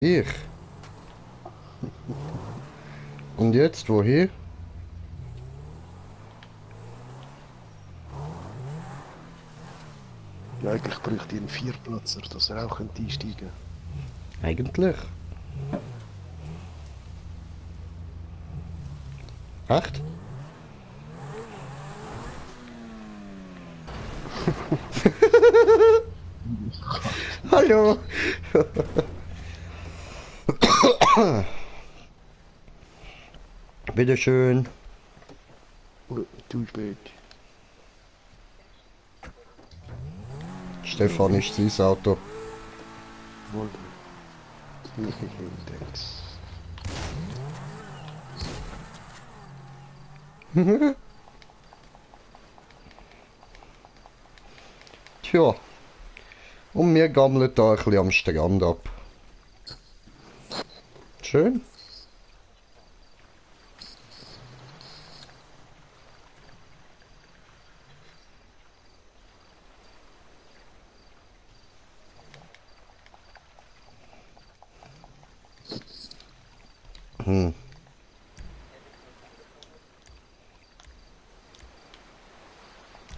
Ich. Und jetzt wohin? Ja, eigentlich bräuchte ich einen Vierplatzer, dass er auch einsteigen könnte. Eigentlich. Echt? Hallo. Bitteschön. Du spät. Stefan ist sein Auto. Wohl. Thanks. Tja. Und wir gammeln da ein bisschen am Strand ab. Schön. Hm.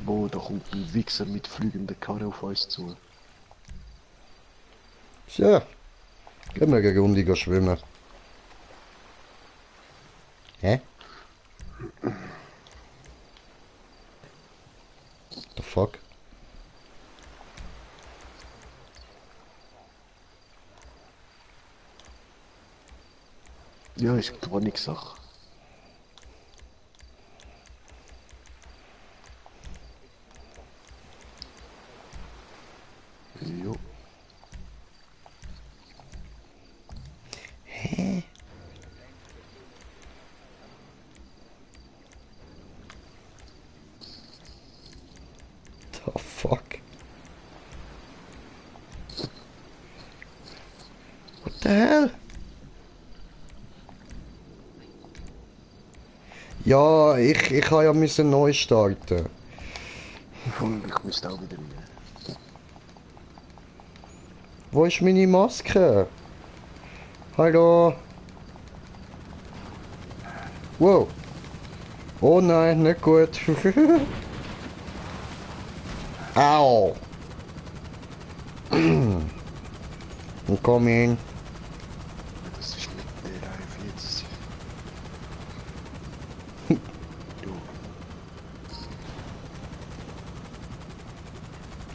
Wo, da kommt ein Wichser mit fliegender Karre auf uns zu. Tja. Gehen wir eine Runde schwimmen. Hä? The fuck? Ja, ist gar nichts Sache. Jo. Hä? The fuck? What the hell? Ja, ich kann ja müssen neu starten. Und ich müsste auch wieder rein. Wo ist meine Maske? Hallo? Wow. Oh nein, nicht gut. Au. Und komm hin. Das ist mit der Reife jetzt. Du.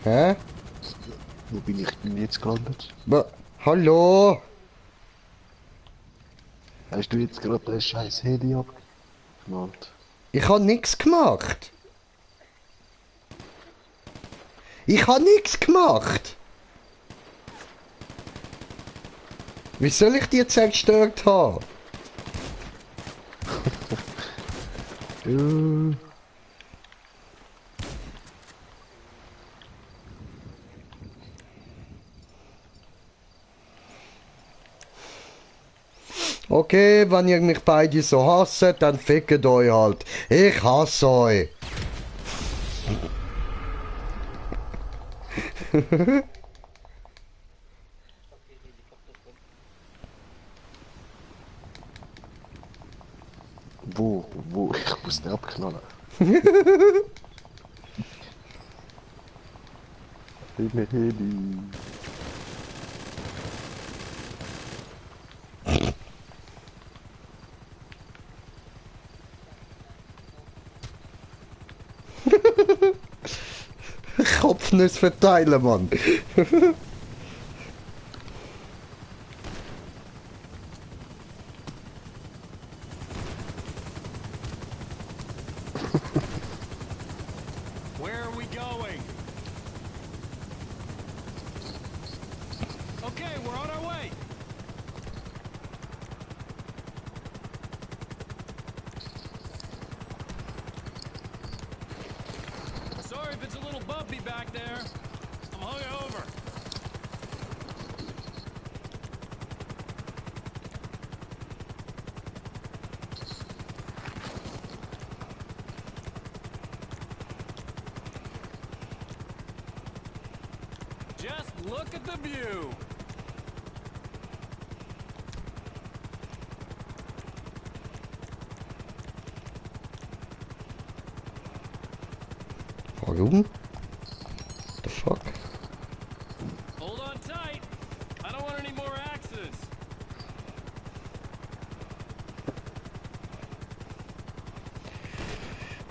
Hä? Wo bin ich denn jetzt gelandet? Hallo? Hast du jetzt gerade das scheiß Heli abgeknallt? Ich habe nichts gemacht. Ich habe nichts gemacht. Wie soll ich die jetzt zerstört haben? Okay, wenn ihr mich beide so hasst, dann fickt euch halt. Ich hasse euch. Wo? Ich muss den abknallen. Heli, Heli. Kopfnuss verteilen, Mann. Where are we going? Okay, we're on our way. Sorry if it's a little bumpy back there. I'm hungover. Just look at the view. Warum? The fuck? Hold on tight. I don't want any more accidents.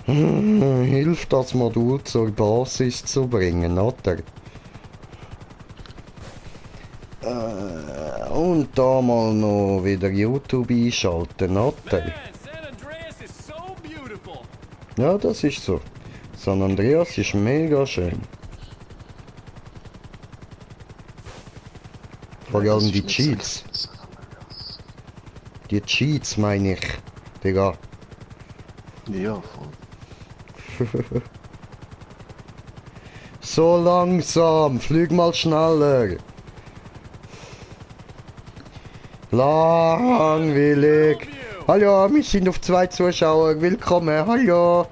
Hilft das Modul zur Basis zu bringen, oder? Und da mal noch wieder YouTube einschalten, oder? Man, San Andreas is so beautiful. Ja, das ist so. San Andreas ist mega schön. Vor Ja, das allem ist die nicht Cheats. so. Die Cheats meine ich. Digga. Ja, voll. So langsam, flüg mal schneller. Langweilig. Hallo, wir sind auf 2 Zuschauer. Willkommen, hallo.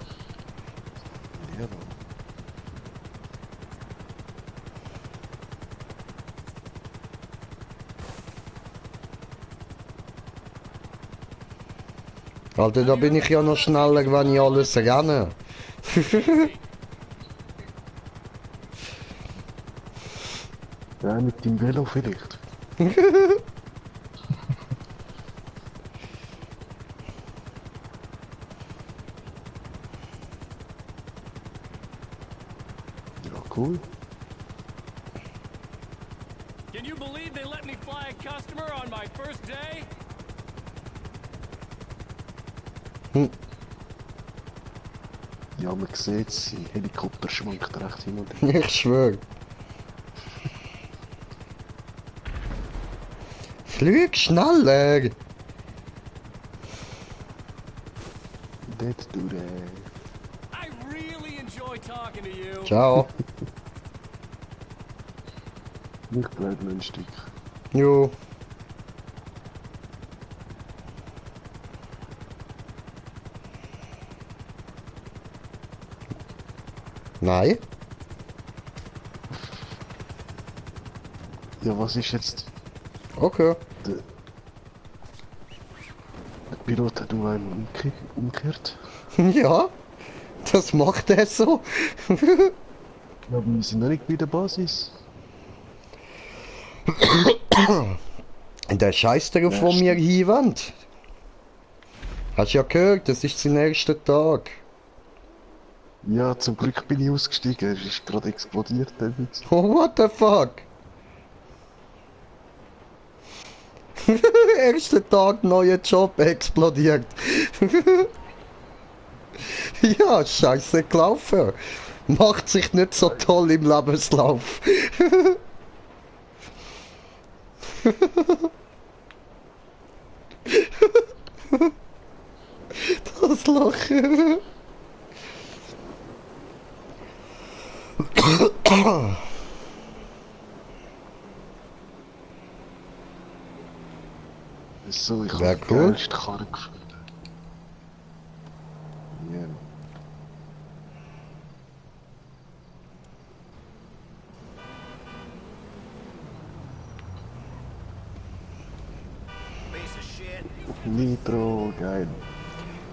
Ja, Alter, da bin ich ja noch schneller, wenn ich alles renne. ja, mit dem Velo vielleicht. Ja, cool. Can you believe they let me fly a customer on my first day? Ja, man sieht es, sein Helikopter schwankt recht hin und her. Ich schwör. Flüg schneller. Dort durch. I really enjoy talking to you. Ciao. Ich bleibe noch ein Stück. Jo. Nein. Ja, was ist jetzt? Okay. Der Pilot hat nur einen umgekehrt. Ja. Das macht er so. Ja, aber wir sind noch nicht bei der Basis. Der scheißt darauf, wo wir hinwollen. Hast ja gehört, das ist sein erster Tag. Ja, zum Glück bin ich ausgestiegen. Er ist gerade explodiert. Oh, what the fuck? Erster Tag, neuer Job, explodiert. Ja, scheiße gelaufen. Macht sich nicht so toll im Lebenslauf. Das Lachen. So, ich Wär habe die cool. geilste Karre gefunden. Ja. Nitro, geil.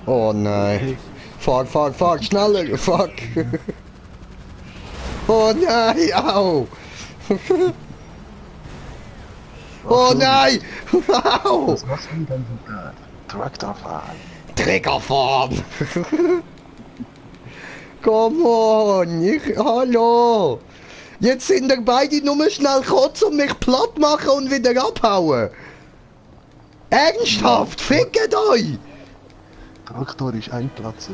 Oh nein. Fuck, fuck, fuck, schneller, fuck. Oh nein, au. Oh nein, au. Was machst du denn da? Traktor fahren. Trigger fahren. Come on, hallo. Jetzt sind ihr beide nur schnell kurz und mich platt machen und wieder abhauen. Ernsthaft, fickt euch. Traktor ist ein Platz.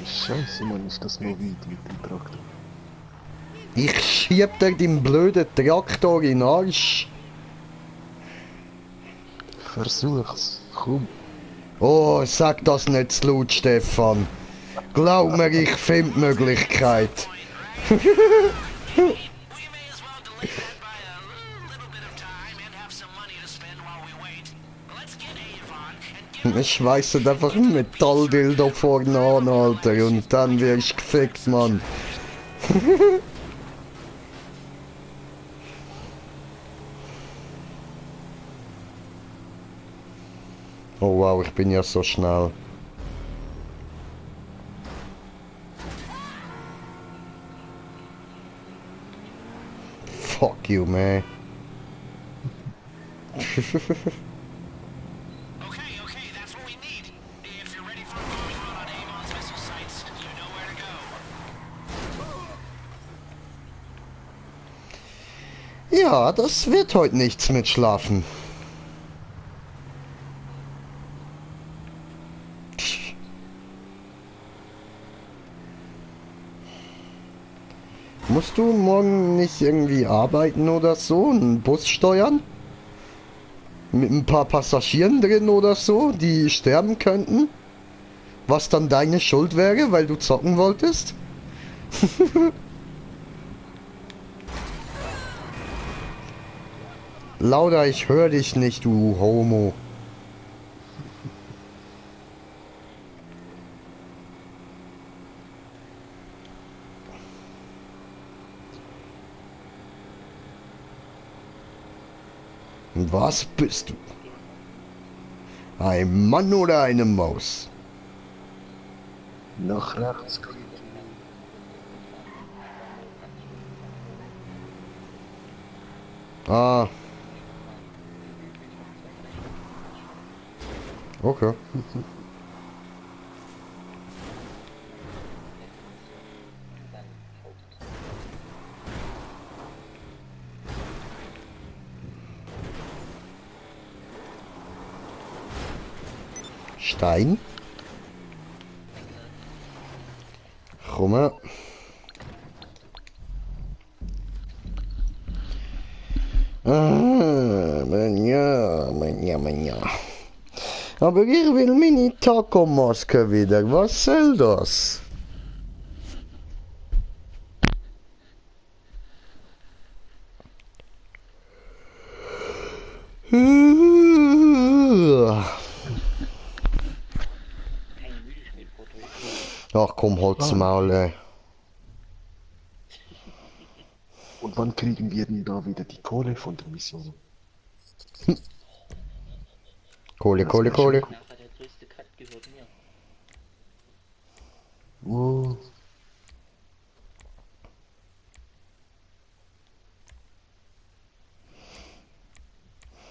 Scheiße, Mann, ist das noch weit mit dem Traktor. Ich schieb dir den blöden Traktor in den Arsch. Versuch's, komm. Oh, sag das nicht zu laut, Stefan. Glaub mir, ich find Möglichkeit. Ich schmeiß einfach ein Metalldildo vorne an, Alter, und dann wirst du gefickt, Mann. Oh wow, ich bin ja so schnell. Fuck you, man. Okay, that's what we need. If you're ready for a bombing run on Avon's missile sites, you know where to go. Ja, das wird heute nichts mit Schlafen. Musst du morgen nicht irgendwie arbeiten oder so? Einen Bus steuern? Mit ein paar Passagieren drin oder so, die sterben könnten? Was dann deine Schuld wäre, weil du zocken wolltest? Lauda, ich höre dich nicht, du Homo. Was bist du? Ein Mann oder eine Maus? Nach rechts gehen. Ah. Okay. Stein. Rumme. Ja. Aber ich will meine Taco-Maske wieder. Was soll das? Ach komm, halt's Maul, ey. Und wann kriegen wir denn da wieder die Kohle von der Mission? Kohle. Nachher der größte Cut gehört mir. Oh.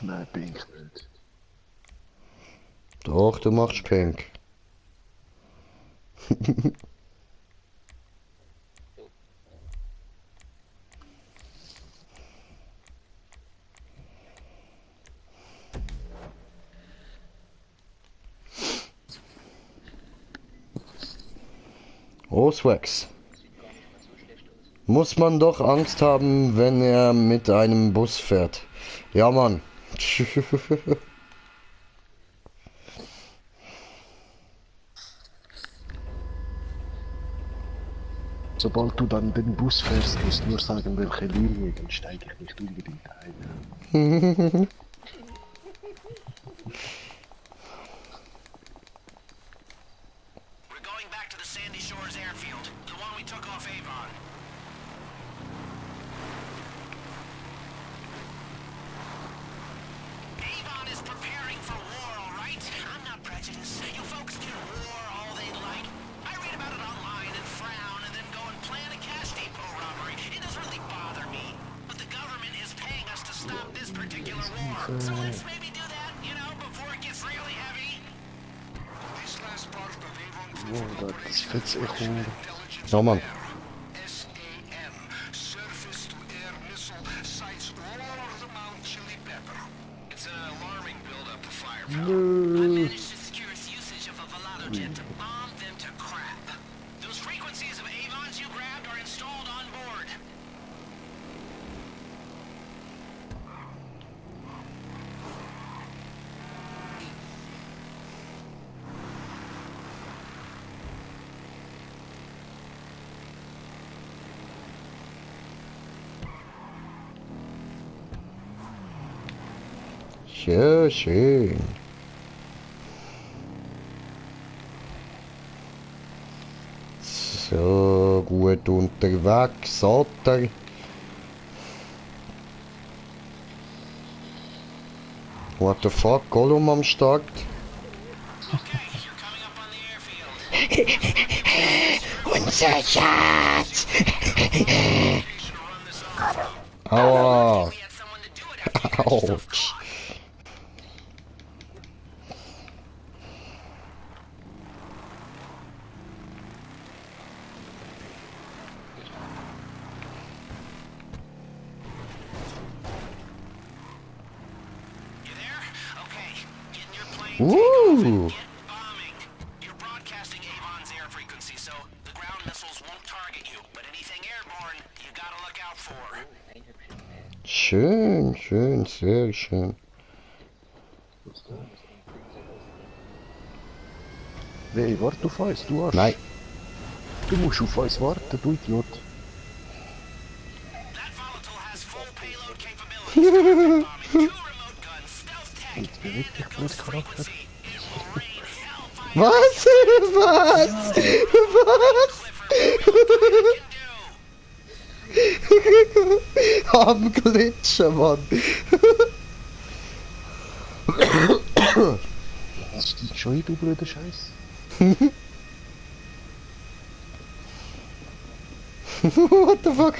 Nein, bin ich nicht. Doch, du machst pink. Oswax. Muss man doch Angst haben, wenn er mit einem Bus fährt. Ja, Mann. Sobald du dann den Bus fährst, musst du nur sagen, welche Linie, dann steige ich nicht unbedingt ein. We're going back to the Sandy Shores airfield, the one we took off Avon. Avon is preparing for war, all right? I'm not prejudiced. You folks can war all they like. I read about it online and frown and then go and plan a cash depot robbery. It doesn't really bother me. But the government is paying us to stop this particular war. So let's maybe do that, you know, before it gets really heavy. This last part of Avon Oh, das Fetzecho. Ja, Mann. SAM, surface to air missile sites all over the Mount Chili Pepper. It's an alarming build-up to firepower. I managed to secure its usage of a Volado jet to bomb them to crap. Those frequencies of Avons you grabbed are installed on board. Schön. So, gut unterwegs, Otter. What the fuck, Gollum am Start? Unser Schatz! Aua! We had someone to do it after you got yourself Autsch! caught. You there? Okay. Get in your plane. Take off and Ooh! get bombing. You're broadcasting Avon's air frequency, so the ground missiles won't target you. But anything airborne, you gotta look out for. Ein hübsches Mädchen. Schön, schön, sehr schön. Hey, warte auf uns, du Arsch. Nein. Du musst auf uns warten, du Idiot. That volatile has full payload capabilities. Bombing, 2 remote guns, stealth tech, Jetzt bin ich dich blöd Charakter. frequency. It will rain hellfire. Was? Was? Am Glitschen, Mann. Das steigt schon ein, du blöder Scheiß. What the fuck?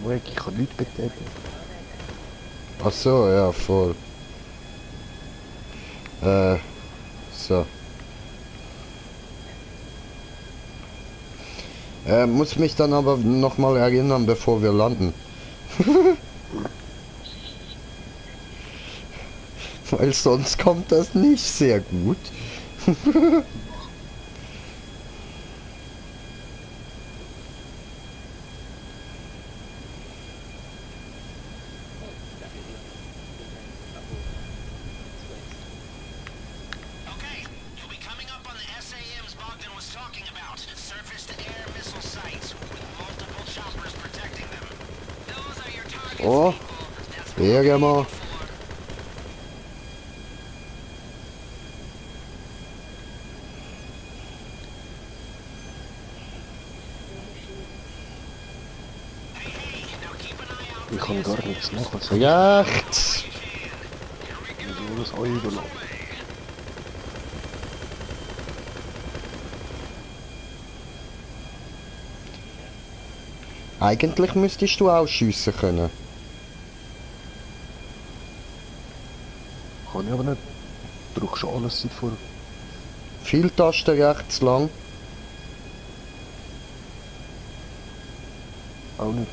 Weg, ich kann nichts betätigen. Ach so, ja, voll. So. Muss mich dann aber nochmal erinnern, bevor wir landen. Weil sonst kommt das nicht sehr gut. Okay, you'll be coming up on the SAMs Bogdan was talking about. Surface-to-air missile sites with multiple choppers protecting them. Those are your targets, Oh, people. That's what we're irgendwo. aiming for. Hey, hey, now keep an eye out Ich for kann the gar nichts machen, so Rechts! alles euch überlassen. Eigentlich müsstest du auch schiessen können. Kann ich aber nicht. Drück schon alles seit vor. Viel Tasten rechts lang. Auch nicht.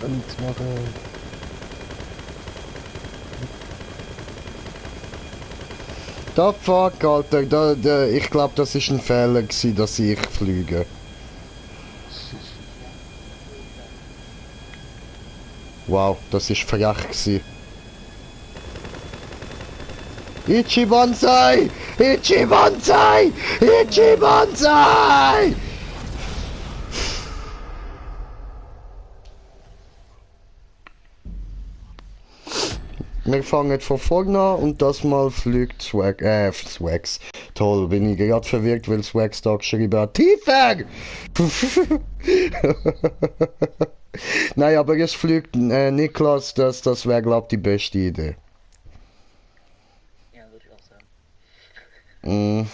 Kann nichts machen. Da fuck, Alter, ich glaube, das ist ein Fehler gewesen, dass ich fliege. Wow, das ist frech gewesen. Ichi Bonsai! Ichi Bonsai! Ichi Bonsai! Wir fangen von vorne an und das mal fliegt Swags. Toll, bin ich gerade verwirrt, weil Swags da geschrieben hat. Tiefer! Nein, aber es fliegt Niklas, das wäre, glaube ich, die beste Idee. Ja, würde ich auch sagen. Mm.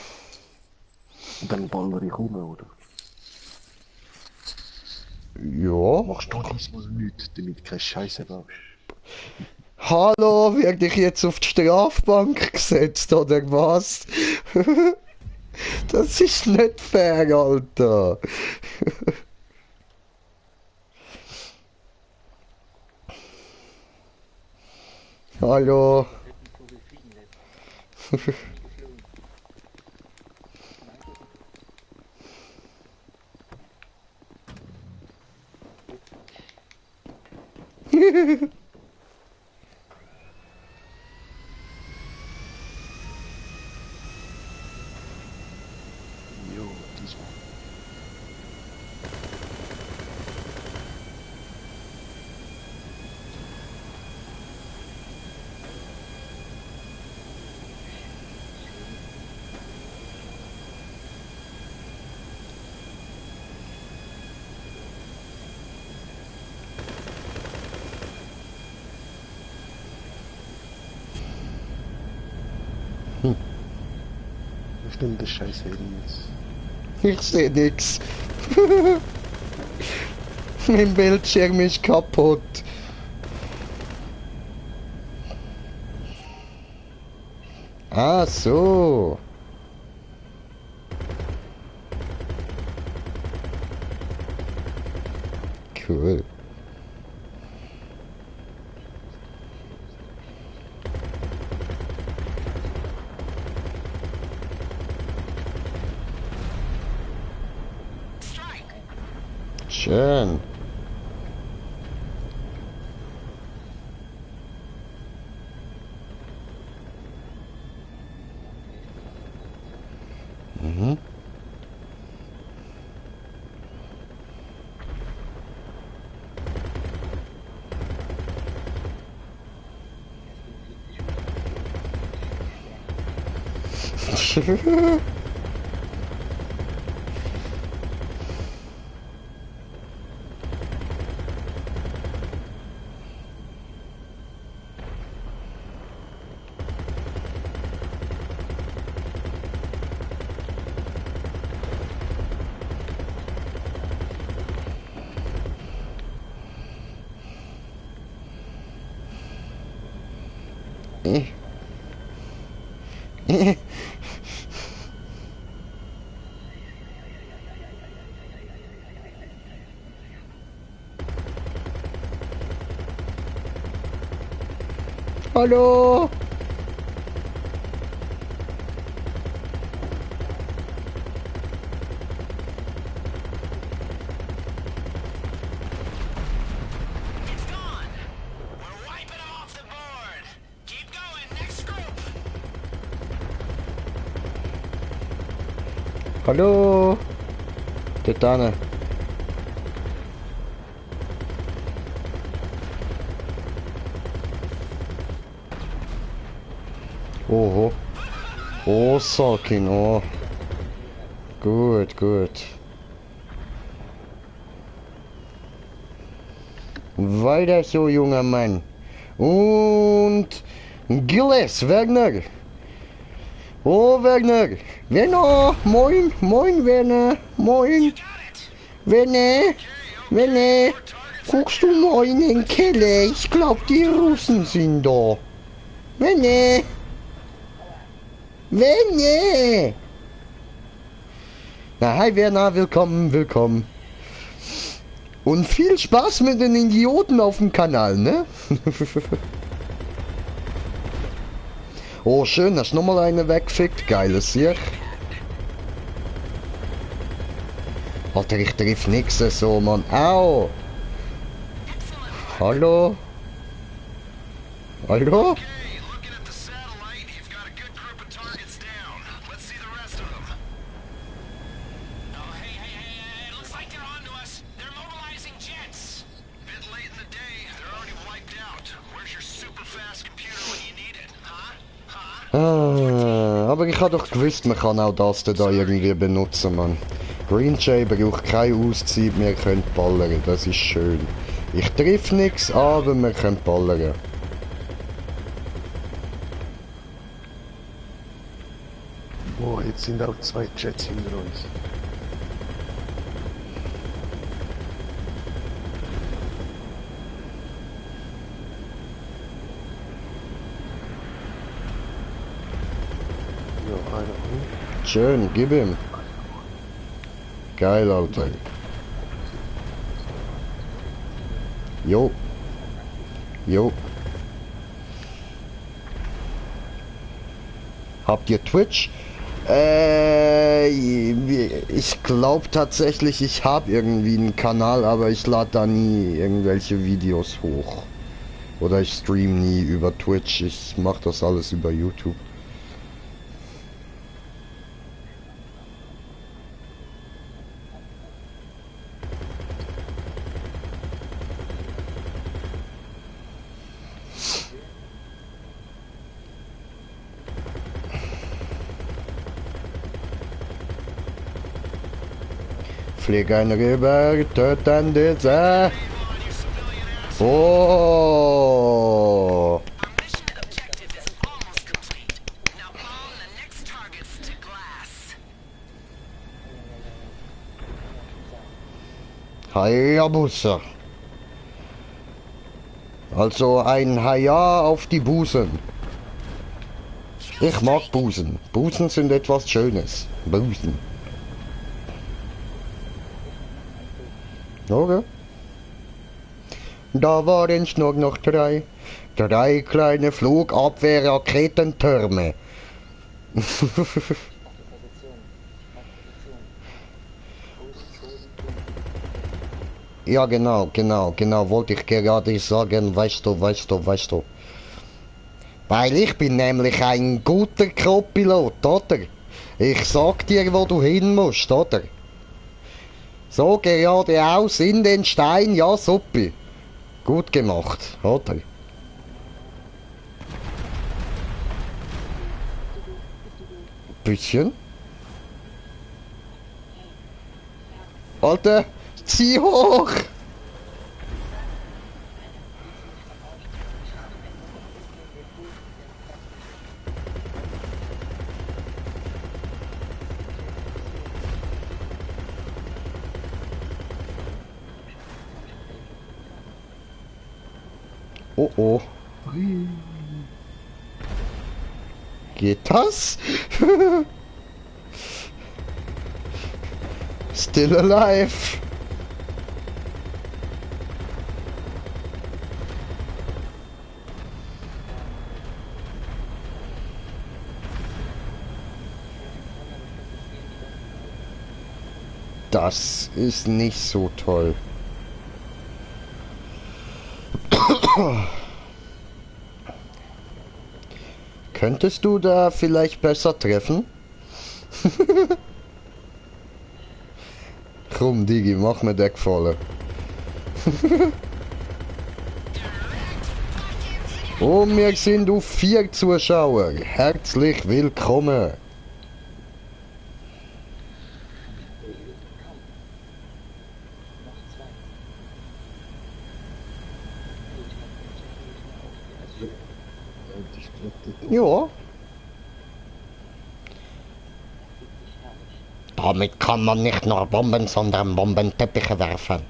Dann baller ich um, oder? Ja. Machst du diesmal nichts, damit du keine Scheiße baust. Hallo, werd ich jetzt auf die Strafbank gesetzt, oder was? Das ist nicht fair, Alter. Hallo. Vogel fliegen lässt. Nie geflogen. Jo, diesmal. Ich nehme das scheiß Handy jetzt. Ich seh nix. Mein Bildschirm ist kaputt. Ah, so. Cool. Strike. Schön. Mhm. Hallo? It's gone. We're wiping them off the board. Keep going. Next group. Hallo? Tetane. Oho. Oh, Sorkin, oh. Gut, gut. Weiter so, junger Mann. Und Gilles, Wagner. Oh, Wagner. Werner, moin, moin, Werner, moin. Got it. Werner, Werner. Guckst du mal in den Keller? Ich glaub, die Russen sind da. Werner. Werner. Na, hi Werner, willkommen, willkommen. Und viel Spaß mit den Idioten auf dem Kanal, ne? Oh, schön, dass nochmal eine wegfickt. Geiles hier. Alter, ich triff nix so, Mann. Au! Hallo? Hallo? Okay, looking at the satellite, you've got a good group of targets down. Let's see the rest of them. Oh, hey, it looks like they're onto us. They're mobilizing jets. Bit late in the day, they're already wiped out. Where's your super fast computer when you need it, huh? Huh? Aber ich habe doch gewusst, man kann auch das da irgendwie benutzen, Mann. Green Jay braucht keine Auszeit, wir können ballern, das ist schön. Ich triff nix, aber wir können ballern. Oh, jetzt sind auch 2 Jets hinter uns. Ja, einer hoch. Schön, gib ihm. Geil, Alter. Jo. Jo. Habt ihr Twitch? Ich glaube tatsächlich, ich habe irgendwie einen Kanal, aber ich lade da nie irgendwelche Videos hoch. Oder ich stream nie über Twitch, ich mache das alles über YouTube. Flieg ein rüber, töten diese. Oh. Our mission objective is almost complete. Now bomb the next targets to glass. Hayabusa. Also ein Haja auf die Busen. Ich mag Busen. Busen sind etwas Schönes. Busen. Okay. Da waren es nur noch drei. Drei kleine Flugabwehrraketentürme. Position. Ja, genau, wollte ich gerade sagen, weißt du. Weil ich bin nämlich ein guter Co-Pilot, oder? Ich sag dir, wo du hin musst, oder? So geradeaus in den Stein, ja, super. Gut gemacht, oder? Bisschen. Alter, zieh hoch! Oh oh. Geht das? Still alive. Das ist nicht so toll. Könntest du da vielleicht besser treffen? Komm, Digi, mach mir der Gefallen. Und wir sind auf 4 Zuschauer. Herzlich willkommen. Ja. Damit kann man nicht nur Bomben, sondern Bombenteppiche werfen.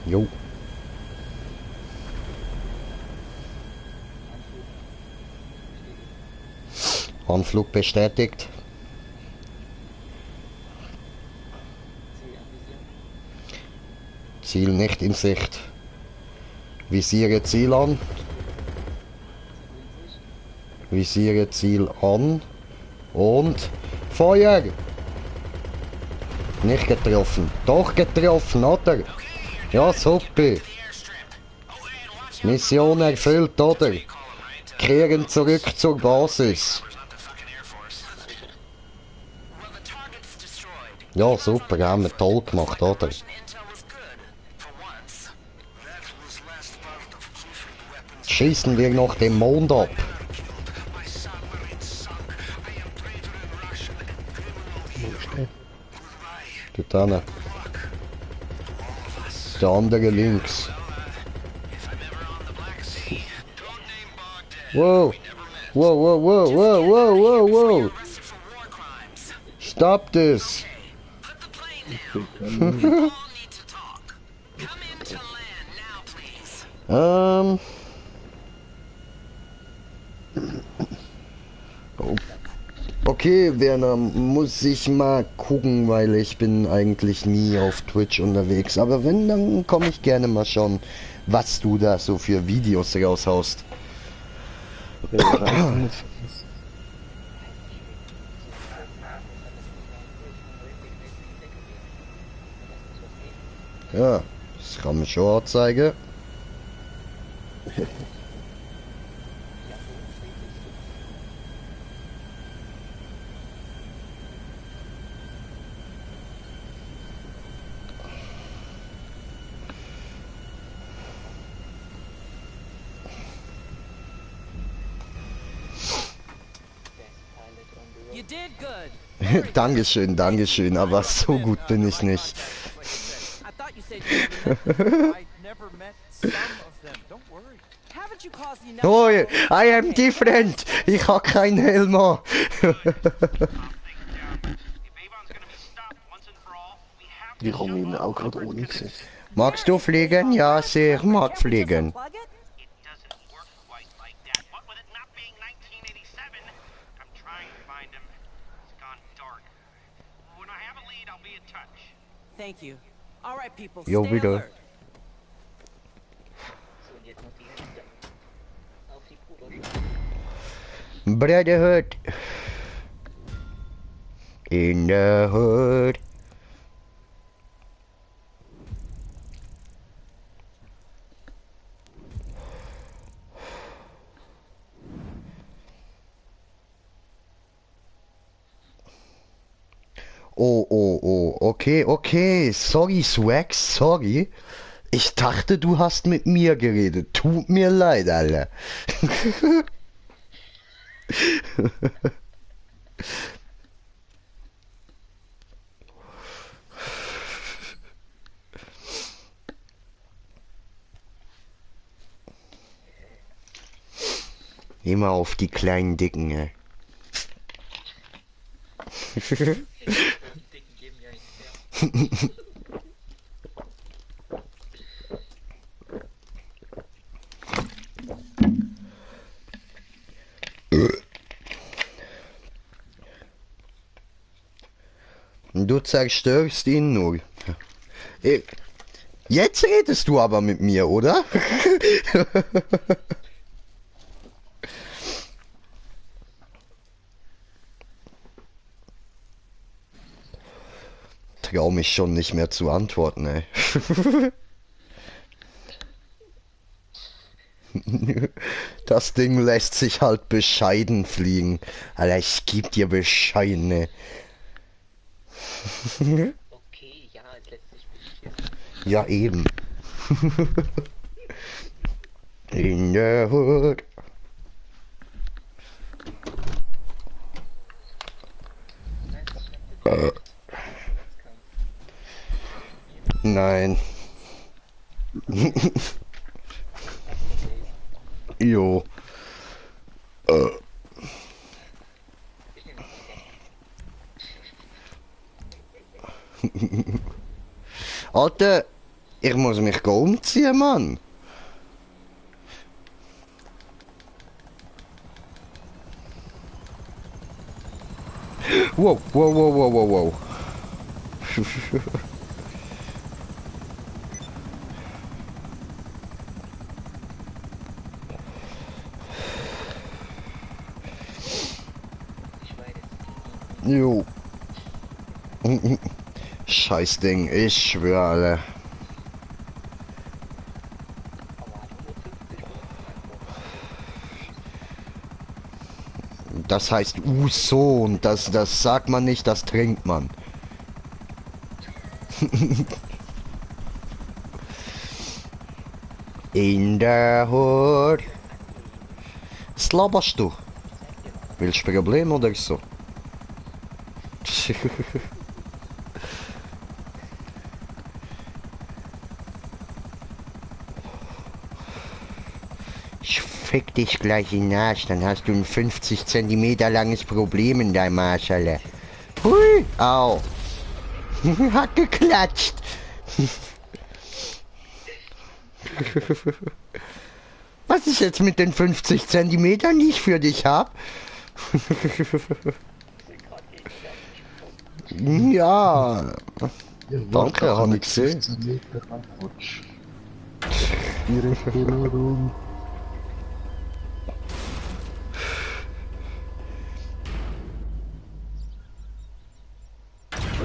Jo. Anflug bestätigt. Ziel nicht in Sicht. Visiere Ziel an. Visiere Ziel an. Und Feuer! Nicht getroffen. Doch getroffen, oder? Ja, super. Mission erfüllt, oder? Kehren zurück zur Basis. Ja, super, haben wir toll gemacht, oder? Schießen wir noch den Mond ab. Dort hinten. Der andere links. Wow. Wow. Stop this. Okay, Werner, muss ich mal gucken, weil ich bin eigentlich nie auf Twitch unterwegs. Aber wenn, dann komme ich gerne mal schauen, was du da so für Videos raushaust. Ja, das kann man schon anzeigen. You did good. Dankeschön, Dankeschön, aber so gut bin ich nicht. I thought you said you never met them. I never met some of them. Don't worry. Haven't you caused enough Oh, trouble? I am different. Ich hab keinen Helm mehr. Ich habe ihn auch gerade ohne gesehen. Magst du fliegen? Ja, sehr mag fliegen. It doesn't work quite like that. What with it not being 1987, I'm trying to find him. It's gone dark. When I have a lead, I'll be in touch. Thank you. All right, people. Jo, stay wieder. alert. So, und jetzt noch die Hände auf die Bruderschule. Brotherhood. In the hood. Oh, okay, okay. Sorry, Swag, sorry. Ich dachte, du hast mit mir geredet. Tut mir leid, Alter. Immer auf die kleinen Dicken, ey. Die Dicken geben ja nichts mehr. Du zerstörst ihn nur. Jetzt redest du aber mit mir, oder? Trau mich schon nicht mehr zu antworten, ey. Das Ding lässt sich halt bescheiden fliegen. Alter, ich geb dir bescheiden, ey. Okay, ja, es lässt sich bestimmt. Ja, eben. In the hood. Nein. Jo. Alter, ich muss mich umziehen, Mann. Wow, wow, wow, wow, wow, wow. Jo. Scheiß Ding, ich schwöre, alle. Das heißt Uso und das sagt man nicht, das trinkt man. In der Hood. Was laberst du? Willst du Problem oder so? Ich fick dich gleich in den Arsch, dann hast du ein 50 Zentimeter langes Problem in deinem Arsch, Alter. Hui, au. Hat geklatscht. Was ist jetzt mit den 50 Zentimetern, die ich für dich hab? Ja. Danke, hab ich gesehen. 15 Meter Rutsch. Direkt rum.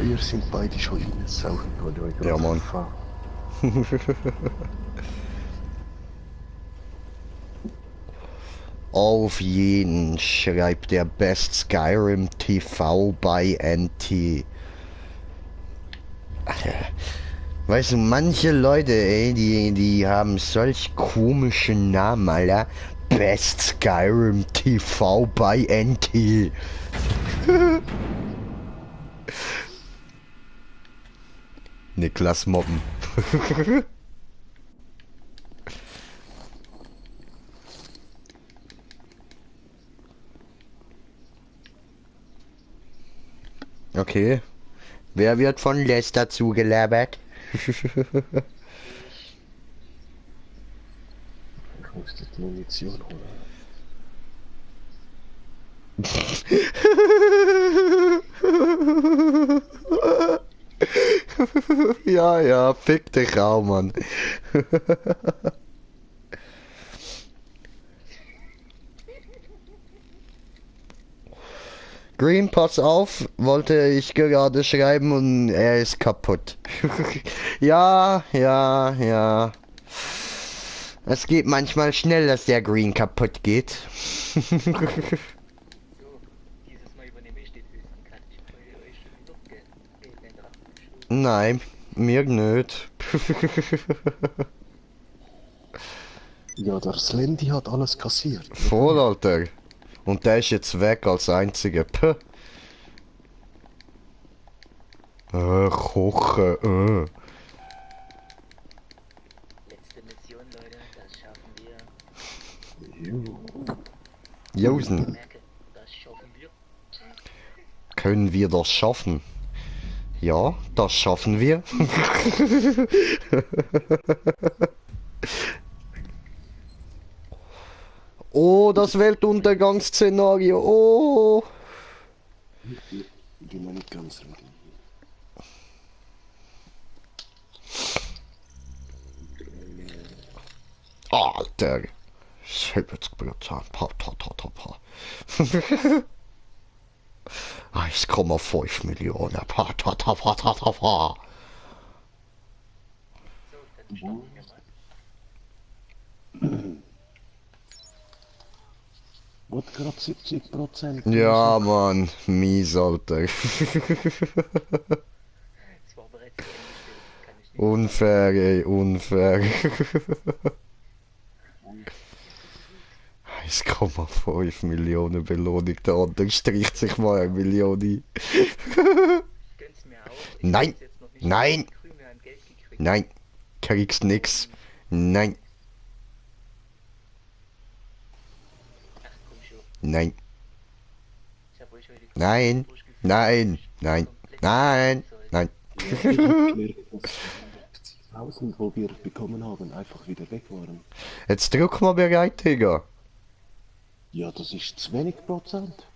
Ihr sind beide schon reingesaugt, weil ihr euch Ja, Mann. fahren. Auf jeden schreibt der Best Skyrim TV bei NT. Alter, weißt du, manche Leute, ey, die haben solch komische Namen, Alter. Best Skyrim TV bei NT. Niklas mobben. Okay. Wer wird von Lester zugelabert? Ich muss die Munition holen. Ja, ja, fick dich auch, Mann. Green, pass auf, wollte ich gerade schreiben und er ist kaputt. Ja, ja, ja. Es geht manchmal schnell, dass der Green kaputt geht. So, dieses Mal übernehme ich den höchsten Cut. Weil ihr euch schon wieder Geld reingeschoben. Nein, mir nicht. Ja, der Slendy hat alles kassiert. Voll, Alter. Und der ist jetzt weg als einziger. Puh. Kochen. Letzte Mission, Leute, das schaffen wir. Josen, Merke, das schaffen wir. können wir das schaffen? Ja, das schaffen wir. Oh, das Weltuntergangsszenario. Oh. Ich bin noch nicht ganz ready. Alter. 70%. 1,5 Millionen. So, dann starten wir mal. Wurde gerade 70%. Ja, Mann. Mies, Alter. Es war bereits eingestellt, kann ich nicht. Unfair, ey, unfair. 1,5 Millionen Belohnung, der andere streicht sich mal 1 Million ein. Ich gönn's mir auch. Ich Nein. hab's jetzt noch nicht Nein. Krümel an Geld gekriegt. Nein, kriegst nix. Nein, Ach komm schon. nein, Ich hab euch heute nein, durchgeführt. nein, nein, nein, nein. Ja, ich hab gemerkt, dass 50.000, wo wir bekommen haben, einfach wieder weg waren. Jetzt drück mal bereit, Digga. Ja, das ist zu wenig Prozent.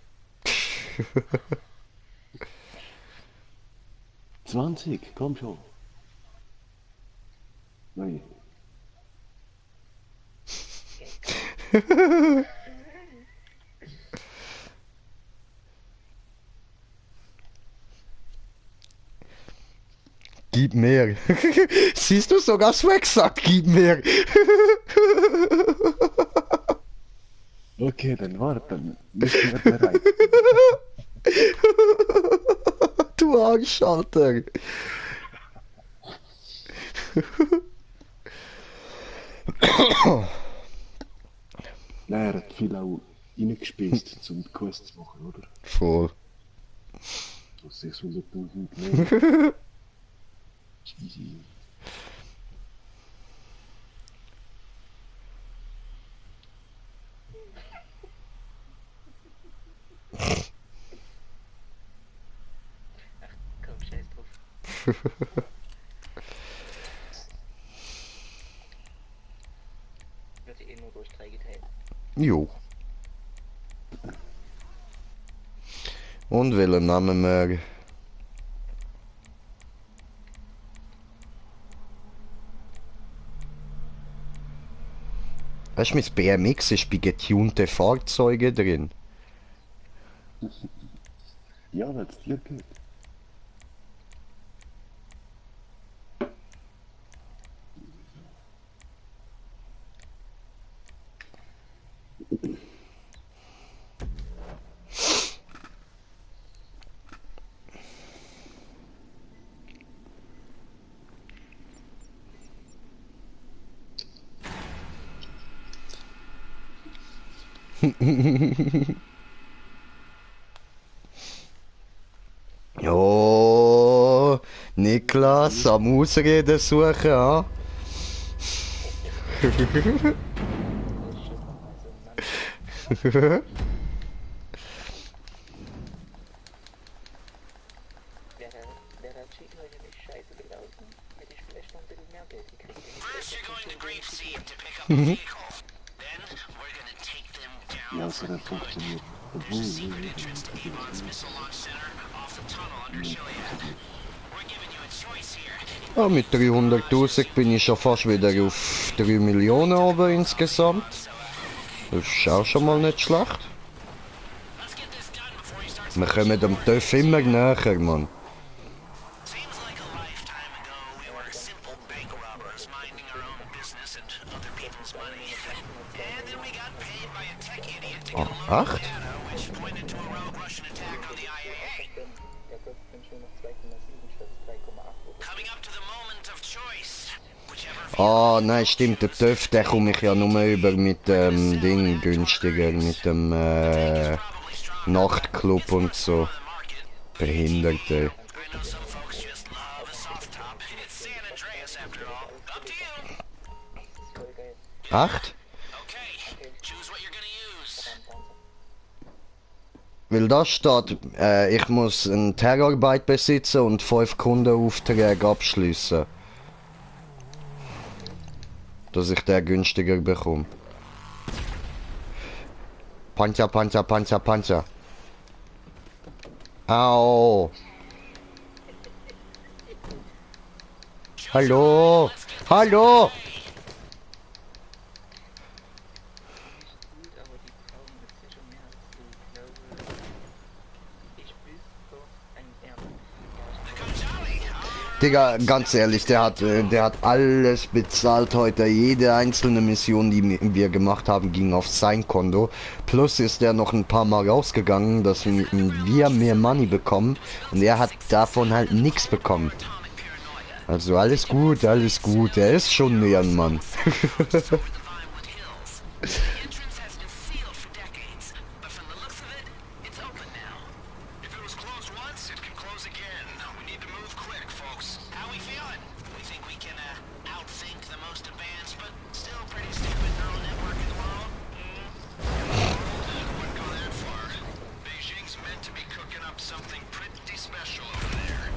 20, komm schon. Nein. Gib mehr. Siehst du, sogar Swag sagt, gib mehr. Okay, dann warte, dann müssen wir bereit. Du Arsch, Alter. Nein, er hat viel auch reingespielt, zum die Quest zu machen, oder? Voll. So 600.000 mehr. Easy. Komm, scheiß drauf. Wird eh nur durch 3 geteilt. Jo. Und welchen Namen mehr? Weißt du, mein BMX ist bei getunte Fahrzeuge drin. Ja, weil es dir geht. Oh, Niklas, am Ausreden suchen, ha? Wäre Chico heute nicht scheiße gelaufen, hätte ich vielleicht noch ein bisschen mehr Geld gekriegt. First, you're going to Grave Seed to pick up a vehicle. Then, we're gonna take them down Ja, for so das good. funktioniert. There's a secret entrance to Avon's Missile Launch Center off the tunnel under Chiliad. We're giving you a choice here. Ja, mit 300.000 bin ich schon fast wieder auf 3 Millionen aber insgesamt. Das ist auch schon mal nicht schlecht. Let's get this done before he starts. Wir kommen dem TÜV immer näher, Mann. Seems like a lifetime ago we were simple bank robbers minding our own business and other people's money. And then we got paid by a tech idiot to get a load of Acht? data which pointed to a rogue Russian attack on the IAA. Der kostet dann schon noch 2,7 statt 3,8 oder Coming up to the moment of choice. Whichever Ah, nein, stimmt, der TÜV, den komme ich ja nur über mit dem Ding günstiger, mit dem probably strong Nachtclub und so. the market. Behinderte. I know some folks just love a soft top. It's San Andreas after all. Up to you. ist voll geil. 8? Okay, choose what you're gonna use. Weil da steht, ich muss einen Terabyte besitzen und 5 Kundenaufträge abschließen. Dass ich den günstiger bekomme. Panzer, Panzer, Panzer, Panzer. Au. Hallo. Hallo. Gut, aber die brauchen das sicher mehr als du. Ich glaube, ich will doch ein Erbe. Digga, ganz ehrlich, der hat alles bezahlt heute. Jede einzelne Mission, die wir gemacht haben, ging auf sein Konto. Plus ist er noch ein paar Mal rausgegangen, dass wir mehr Money bekommen. Und er hat davon halt nichts bekommen. Also alles gut, alles gut. Er ist schon ein Ehrenmann. The entrance has been sealed for decades, but from the looks of it, it's open now. If it was closed once, it can close again. We need to move quick, folks. How we feeling? We think we can outthink the most advanced, but still pretty stupid neural network in the world? Wouldn't go that far. Beijing's meant to be cooking up something pretty special over there.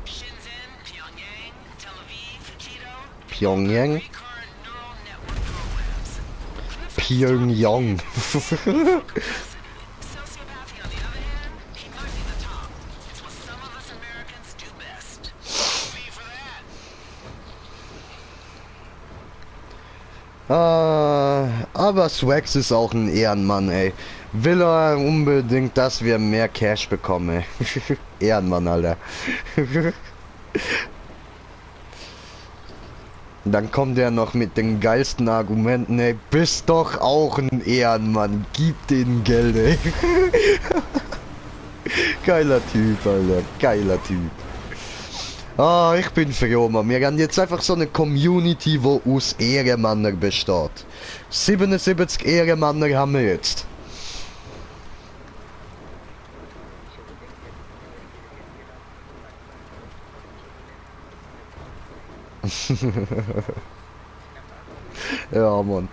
Shenzhen, Pyongyang, Tel Aviv, Quito. Pyongyang? Three current neural network programs. Pyongyang. Sociopathy, on the other hand, he might be the top. It's what some of us Americans do best. Be for that. Aber Swax ist auch ein Ehrenmann, ey. Will er unbedingt, dass wir mehr Cash bekommen, ey. Ehrenmann, Alter. Dann kommt er noch mit den geilsten Argumenten, ey. Bist doch auch ein Ehrenmann. Gib denen Geld, ey. Geiler Typ, Alter. Geiler Typ. Ah, ich bin froh, Mann. Wir haben jetzt einfach so eine Community, wo aus Ehrenmänner besteht. 77 Ehrenmänner haben wir jetzt. Ja, Mann.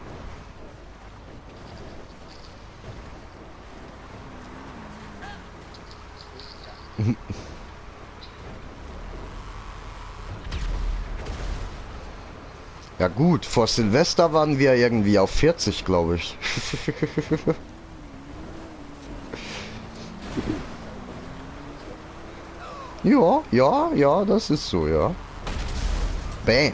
Ja gut, vor Silvester waren wir irgendwie auf 40, glaube ich. Ja, ja, ja, das ist so, ja. Bam.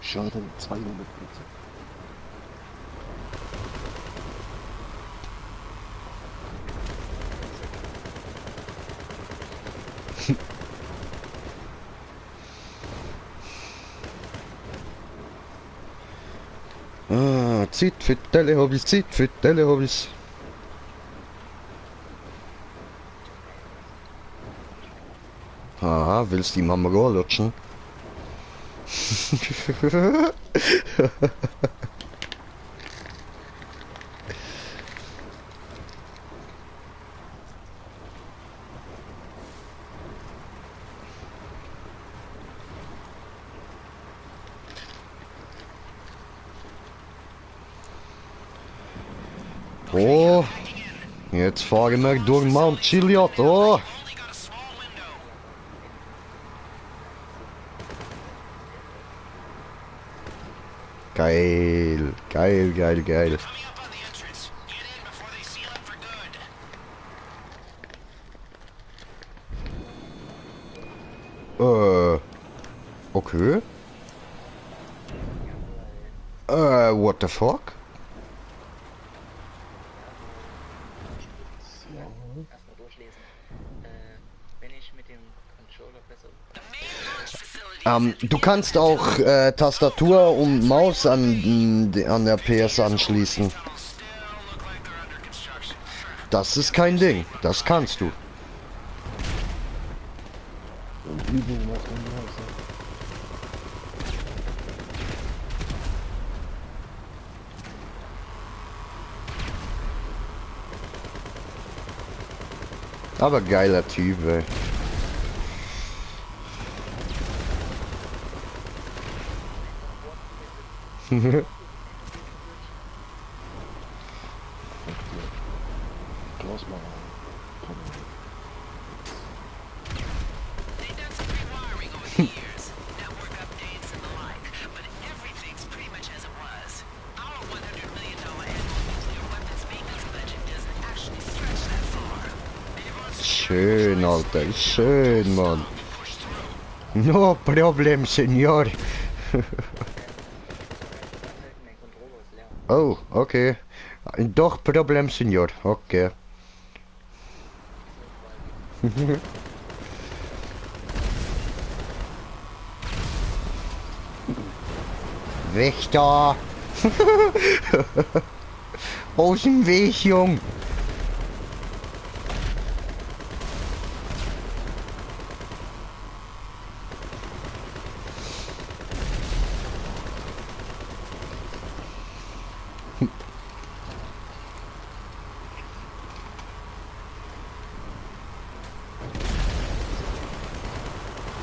Schaden 200%. Zeit für Telehobbys, Zeit für Telehobbys. Aha, willst du ihm am Rohr lutschen? Oh, jetzt fahren wir durch Mount Chiliad. Oh. Only got a small window. Geil, geil, geil, geil. Coming up on the entrance. Get in before they seal it for good. Okay. What the fuck? Erstmal durchlesen. Wenn ich mit dem Controller besser. The main launch facility. Du kannst auch Tastatur und Maus an der PS anschließen. Still look like they're under construction. Das ist kein Ding. Das kannst du. Und Übung machen, also. Aber geiler Typ, ey. Glas machen. They've done some rewiring over the years, network updates and the like, but everything's pretty much as it was. Our $100 million annual nuclear weapons maintenance budget doesn't actually stretch that far. Schön, Alter. Schön, Mann. No problem, Senor. Mein Controller ist leer. Oh, okay. Doch Problem, Senor. Okay. Weg da! Aus dem Weg, Jung!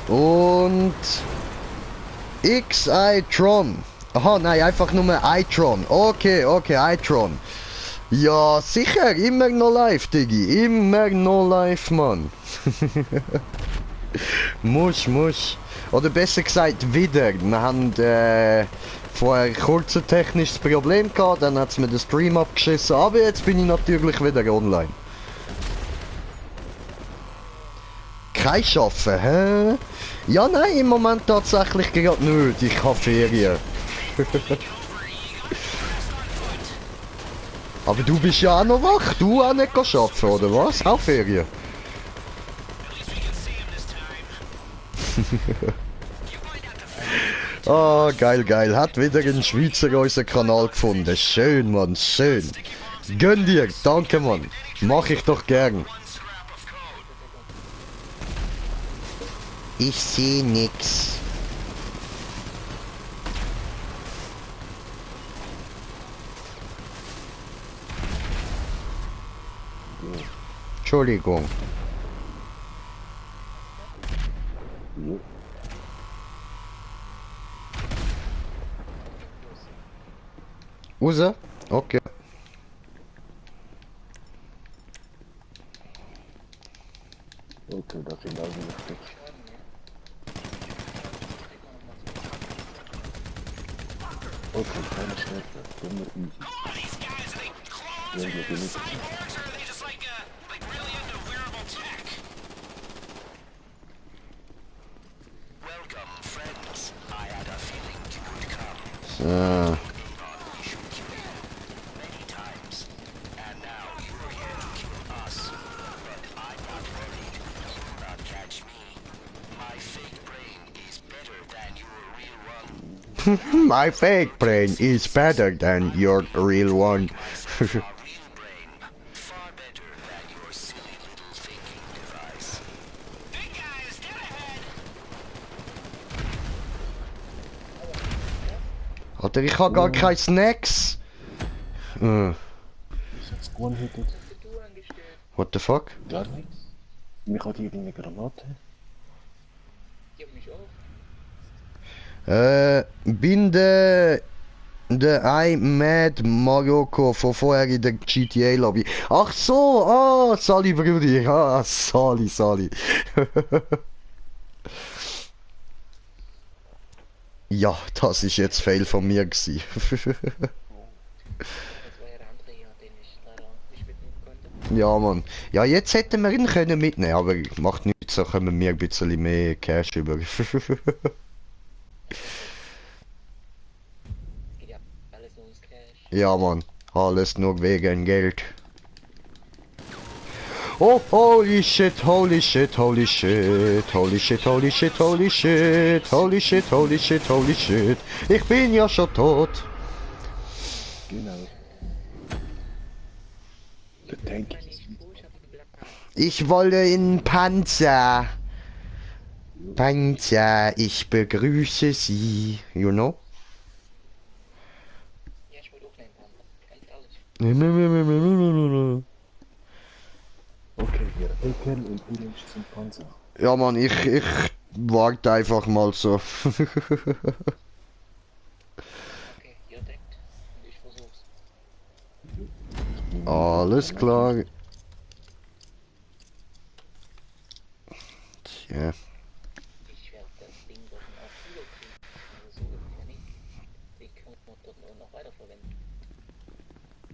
Und X-I-Tron. Aha, nein, einfach nur I-Tron. Okay, okay, I-Tron. Ja, sicher, immer noch live, Diggi. Immer noch live, Mann. muss. Oder besser gesagt, wieder. Wir haben vorher kurz ein technisches Problem gehabt, dann hat es mir den Stream abgeschissen, aber jetzt bin ich natürlich wieder online. Kein Schaffen, hä? Ja, nein, im Moment tatsächlich gerade nicht. Ich habe Ferien. Aber du bist ja auch noch wach. Du auch nicht arbeiten, oder was? Auch Ferien? Ah, geil, geil. Hat wieder ein Schweizer unseren Kanal gefunden. Schön, Mann, schön. Gönn dir, danke, Mann. Mach ich doch gern. Ich sehe nix. Entschuldigung. Jo. Usa? Okay. Okay, das sind also nicht. Okay, keine Schritte. Immer easy. These guys, are they clones Ja, or ja, genug. cyborgs, or are they just like really into wearable tech? Welcome, friends. I had a feeling you would come. So. Many times. And now you're here to kill us. But I'm not worried. You'll not catch me. My fake brain is better than your real one. My fake brain is better than your real one. A real brain. Far better than your silly little thinking device. Big guys, get a Alter, ich habe gar keine Snacks. Ist jetzt one-hitted? Du angestellt. What the fuck? Gar nichts. Mich hat irgendeine Granate. Die haben mich auch. Bin der iMad Maroko von vorher in der GTA Lobby. Ach so, Sali Brudi. Sali. Ja, das ist jetzt Fail von mir gewesen. Das war ja der andere hier, den ich leider nicht mitnehmen konnte. Ja, Mann. Ja, jetzt hätten wir ihn können mitnehmen, aber macht nichts, so können wir ein bisschen mehr Cash über. Geht ja alles nur ums Cash. Ja, Mann. Alles nur wegen Geld. Oh, holy shit. Ich bin ja schon tot. Genau. Der Tank Kann ist ich froh, ich hab einen Blatt. Ich wolle in Panzer. Panzer, ich begrüße Sie. You know? Ja, ich wollte auch einen haben. Ganz ehrlich. okay, wir decken und du nimmst zum Panzer. Ja, Mann, ich warte einfach mal so. Okay, ihr deckt und ich versuch's. Alles klar. Tja. Ich werde das Ding dort auch rüberkriegen. Also so ist es ja nicht. Den können wir dort noch weiterverwenden.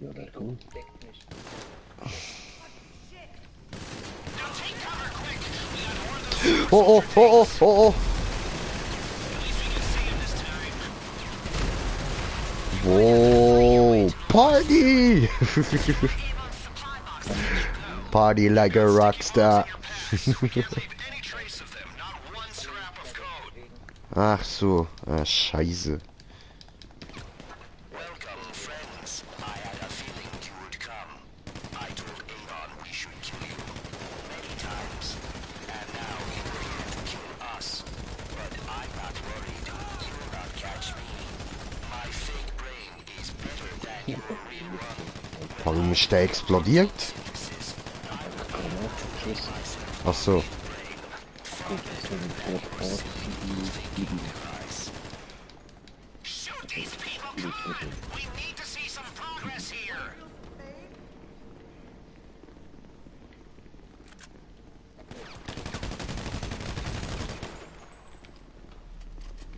Ja, der cool. Deckt mich. Oh. Whoa, party! Party like a rock star. Ach so, scheiße. Welcome, friends. I had a feeling you would come. I told Avon we should kill you many times, and now you are here to kill us. But I'm not worried. You will not catch me. My fake brain is better than your real one. Warum ist der explodiert? Granate geschossen. Ach so. Gut, das war ein Vorfahrt. Shoot these people! Come on! We need to see some progress here!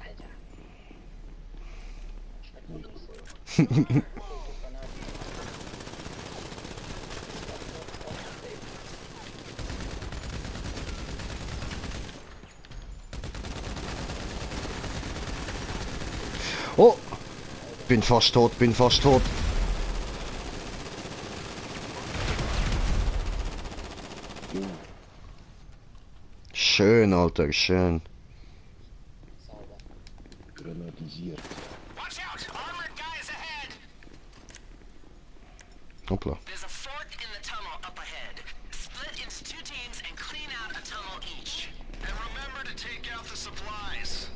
Alter. Schmeckt mir nicht so. Oh! Bin fast tot. Schön, Alter, schön. Sauber. Granatisiert. Watch out! Armored guys ahead! Hoppla. There's a fork in the tunnel up ahead. Split into 2 teams and clean out a tunnel each. And remember to take out the supplies.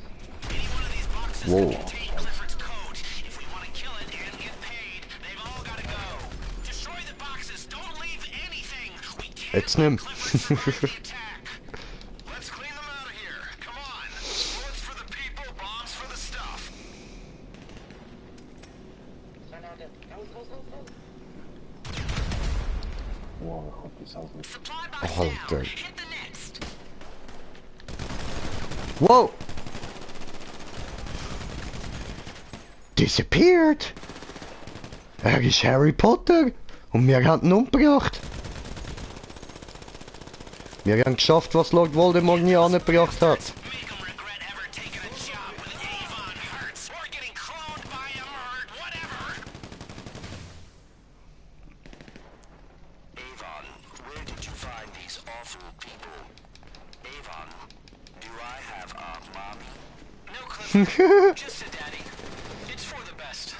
Any one of these boxes Whoa. can contain Clifford's code. If we want to kill it and get paid, they've all got to go. Destroy the boxes. Don't leave anything. We can't Jetzt let nimm. Clifford survive the attack. Let's clean them out of here. Come on. Bullets for the people, bombs for the stuff. Granate. Raus. Wow, ich hab das auch nicht. Supply box Alter. down. Hit the next. Wow! Disappeared! Er ist Harry Potter und wir haben ihn umgebracht. Wir haben geschafft, was Lord Voldemort nie angebracht hat. Make them regret ever taking a job with Avon Hertz or getting cloned by him or whatever. Avon, where did you find these awful people? Avon, do I have a mommy? No, Clifford. Just a daddy. It's for the best.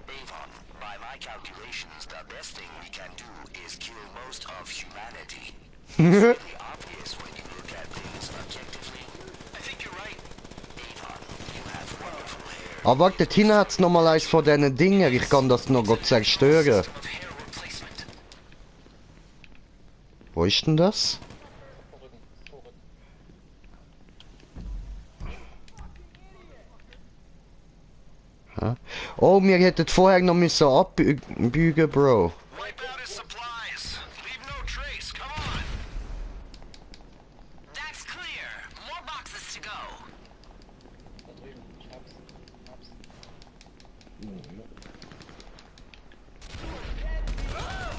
Avon, by my calculations, the best thing we can do is kill most of humanity. It's really obvious when you look at things objectively. I think you're right. Avon, you have wonderful hair. Aber warte, Tina hat's nochmal eins von diesen Dingen. Ich kann das noch zerstören. Wo ist denn das? Vorrücken, vorrücken. Hä? Oh, wir hätten vorher noch müssen abbügen, Bro. Wipe out his supplies. Leave no trace. Come on. That's clear. More boxes to go. Da drüben, ich hab's.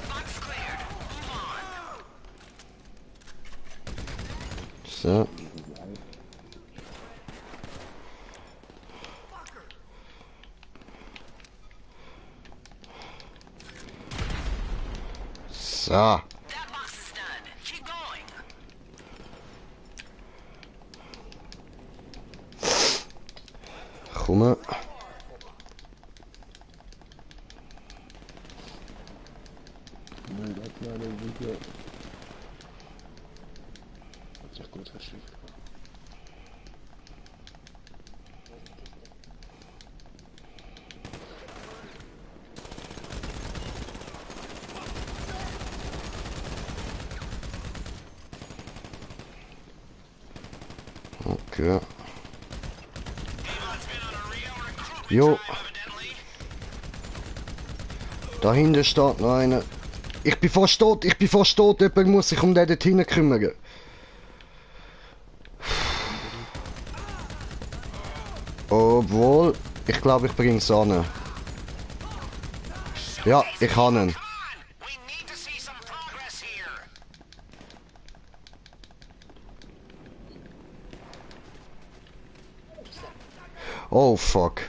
Box cleared. Move on. So. So. That box is done. Keep going. Komm. Nein, das war eine Video. Hat sich gut verschickt. Okay. Jo. Da hinten steht noch einer. Ich bin fast tot, jemand muss sich um den dort hinten kümmern. Obwohl, ich glaube, ich bring's an. Ja, ich habe ihn. Come on. We need to see some progress here. Oh fuck.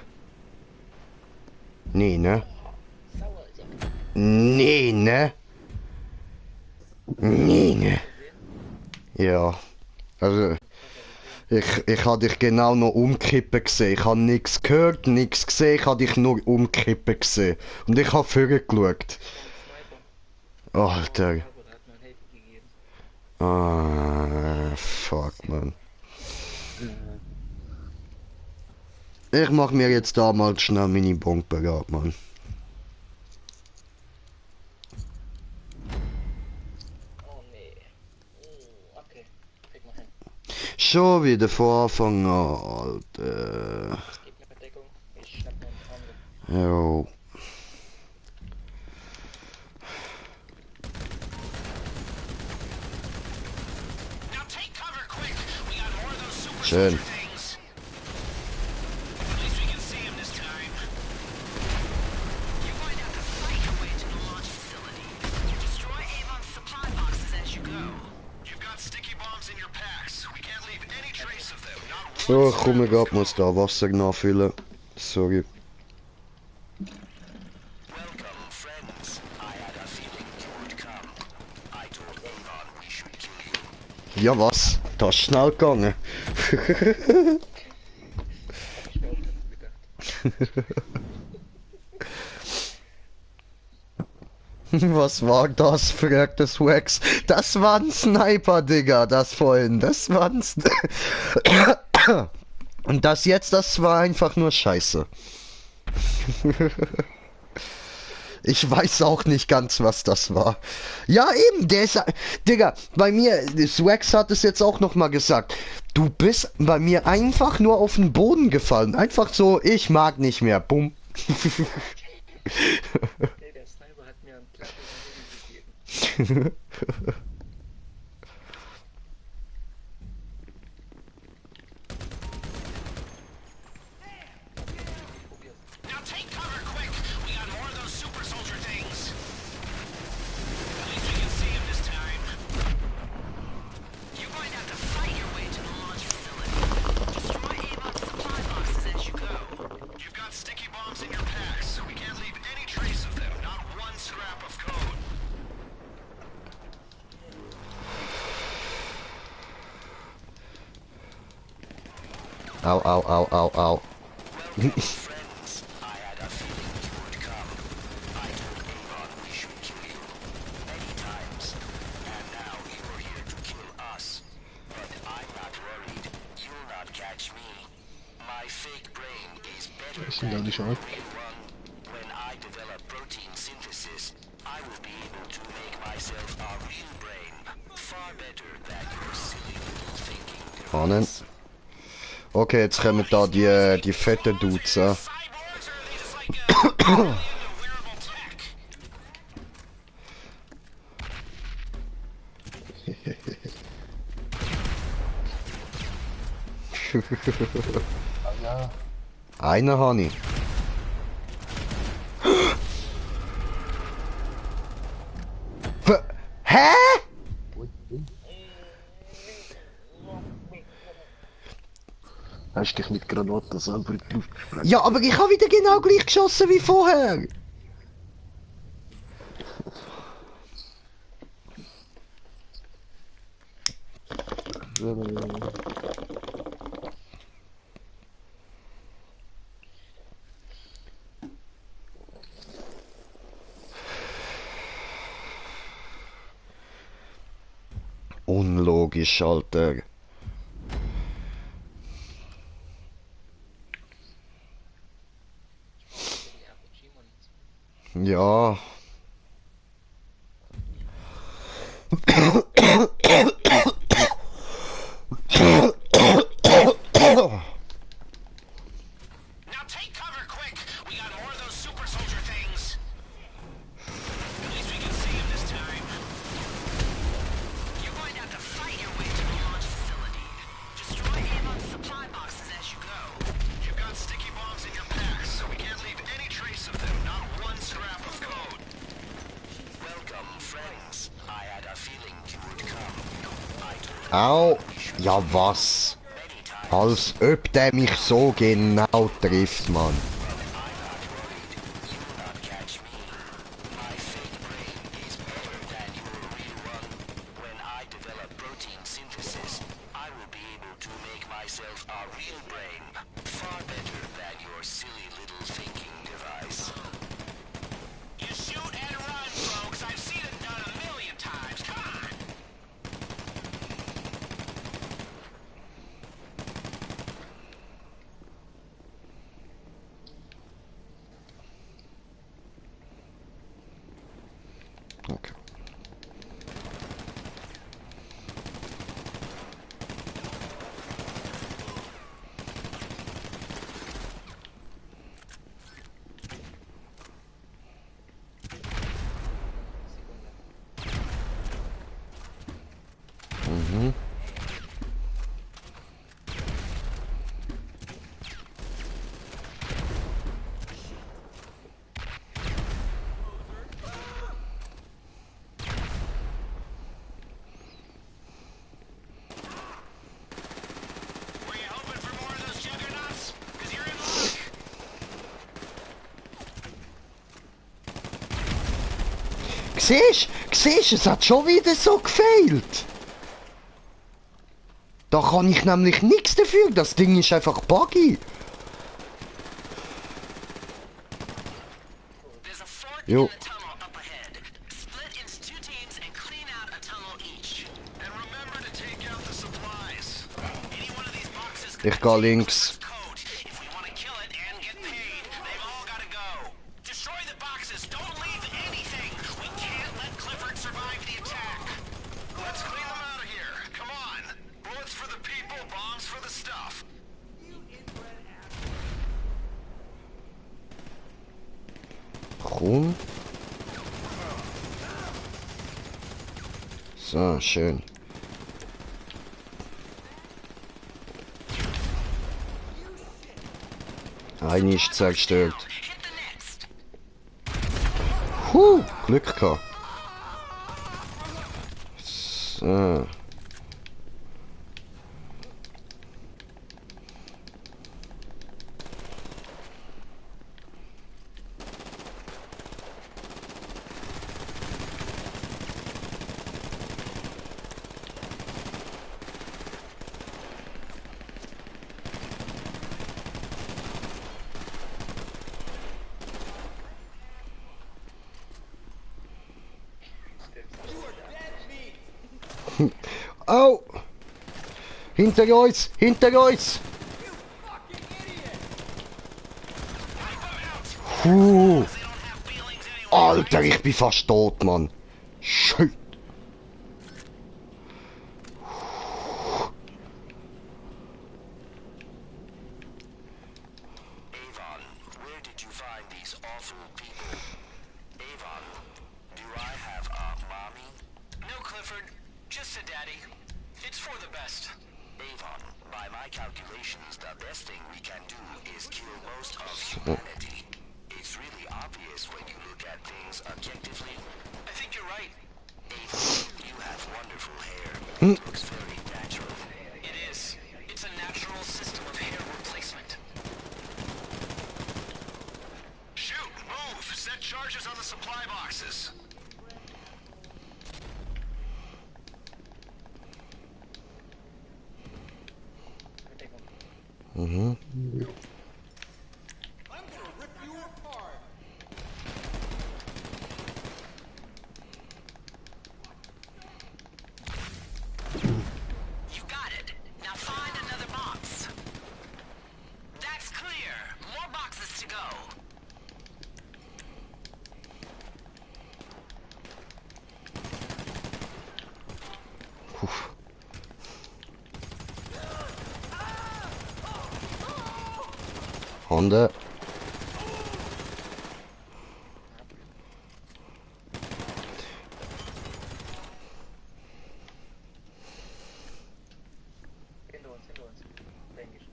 Nee, ne? Sauer ist er. Nee, ne? Nee, ne? Ja. Also, ich habe dich genau noch umkippen gesehen. Ich habe nichts gehört, nichts gesehen. Ich habe dich nur umkippen gesehen. Und ich habe vorher geschaut. Sniper. Alter. Sniper, da hat mir ein Hilfe gegeben. Ah, fuck, man. Ich mach mir jetzt da mal schnell meine Bombe ab, man. Oh nee. Okay. Krieg mal hin. Schon wieder von Anfang an, Alter. Gib mir Deckung. Ich schnapp mir einen anderen. Jo. Now take cover quick. We got more of those super Schön. soldier things. At least we can see him this time. You're going to have to fight your way to the launch facility. You destroy Avon's supply boxes as you go. You've got sticky bombs in your packs. We can't leave any trace of them. Not So, one ich komme scrap grad, of muss da Wasser nachfüllen. Sorry. Welcome, friends. I had a feeling you would come. I told Avon we should kill you. Ja, was? Das ist schnell gegangen. Hab ich mir auch dazu gedacht. Was war das? Fragt das Wax. Das war ein Sniper, Digga. Das vorhin. Das war ein Und das jetzt, das war einfach nur Scheiße. Ich weiß auch nicht ganz, was das war. Ja, eben, der ist... Digga, bei mir, Swax hat es jetzt auch nochmal gesagt. Du bist bei mir einfach nur auf den Boden gefallen. Einfach so, ich mag nicht mehr. Bumm. Hey, der Sniper hat mir einen Platz gegeben. Now take cover quick. We got more of those super soldier things. At least we can see him this time. You're going to have to fight your way to the launch facility. Destroy Avon's supply boxes as you go. You've got sticky bombs in your packs. We can't leave any trace of them. Not one scrap of code. Au, au, au, au, au. Friends, I had a feeling you would come. I told Avon we should kill you many times, and now you're here to kill us. But I'm not worried. You'll not catch me. My fake brain is better Das sind than alle your schon. real one. When I develop protein synthesis, I will be able to make myself a real brain. Far better than your silly little thinking Ahnen. device. Okay, jetzt kommen da die fetten Dudes. Cyborgs, or are they just like really into wearable tech? Ja, Einen habe ich. Hä? hast dich mit Granaten selber in die Luft gesprengt. Ja, aber ich habe wieder genau gleich geschossen wie vorher. Unlogisch, Alter. Ja. Now take cover quick. We got more of those super soldier things. At least we can see him this time. You're going to have to fight your way to the launch facility. Destroy Amon's supply boxes as you go. You've got sticky bombs in your packs, so we can't leave any trace of them. Not one scrap of code. Welcome, friends. I had a feeling you would come. I told Au. Ja, was? many times. Als ob der mich so genau trifft, Mann. Not catch me. My fake brain is better than your real one. When I develop protein synthesis, I will be able to make myself a real brain. Far better than your silly little thinking device. You shoot and run, folks. I've seen it done a million times. Come on. Okay. Mhm. Were you hoping for more of those juggernauts? Because you're in luck. Siehst, es hat schon wieder so gefehlt. Da kann ich nämlich nichts dafür. Das Ding ist einfach buggy. There's a fork Jo. in the tunnel up ahead. Split into two teams and clean out a tunnel each. And remember to take out the supplies. Any one of these boxes could Ich gehe contain links. Clifford's code. If we want to kill it and get paid, they've all got to go. Destroy the boxes. Don't leave anything. We can't let Clifford survive the attack. Let's clean them out of here. Come on. Bullets for the people, bombs for the stuff. Komm. So, schön. Eine ist zerstört. Hit the next. Glück gehabt. So. Oh! Hinter uns! Hinter uns! Puh. Alter, ich bin fast tot, Mann. Shit. Avon, where did you find these awful people? Avon, do I have a mommy? No, Clifford. Just a daddy. It's for the best. Avon, by my calculations, the best thing we can do is kill most of humanity. It's really obvious when you look at things objectively. I think you're right. Avon, you have wonderful hair. It looks very natural. It is. It's a natural system of hair replacement. Shoot! Move! Set charges on the supply boxes. Mhm. You got it. Now find another box. That's clear. More boxes to go. Hunde. Hinter uns, denke ich.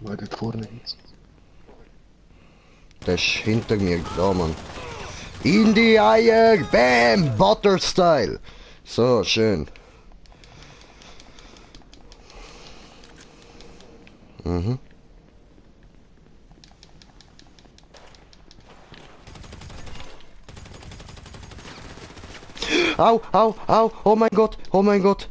Weil dort vorne geht's. Der ist hinter mir, da, Mann. In die Eier! Bam! Butter-Style! So, schön. Mhm. Au, au, au! Oh mein Gott! Oh mein Gott!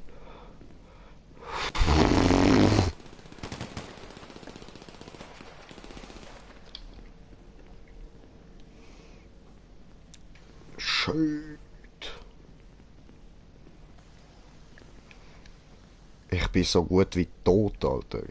Shit. Ich bin so gut wie tot, Alter.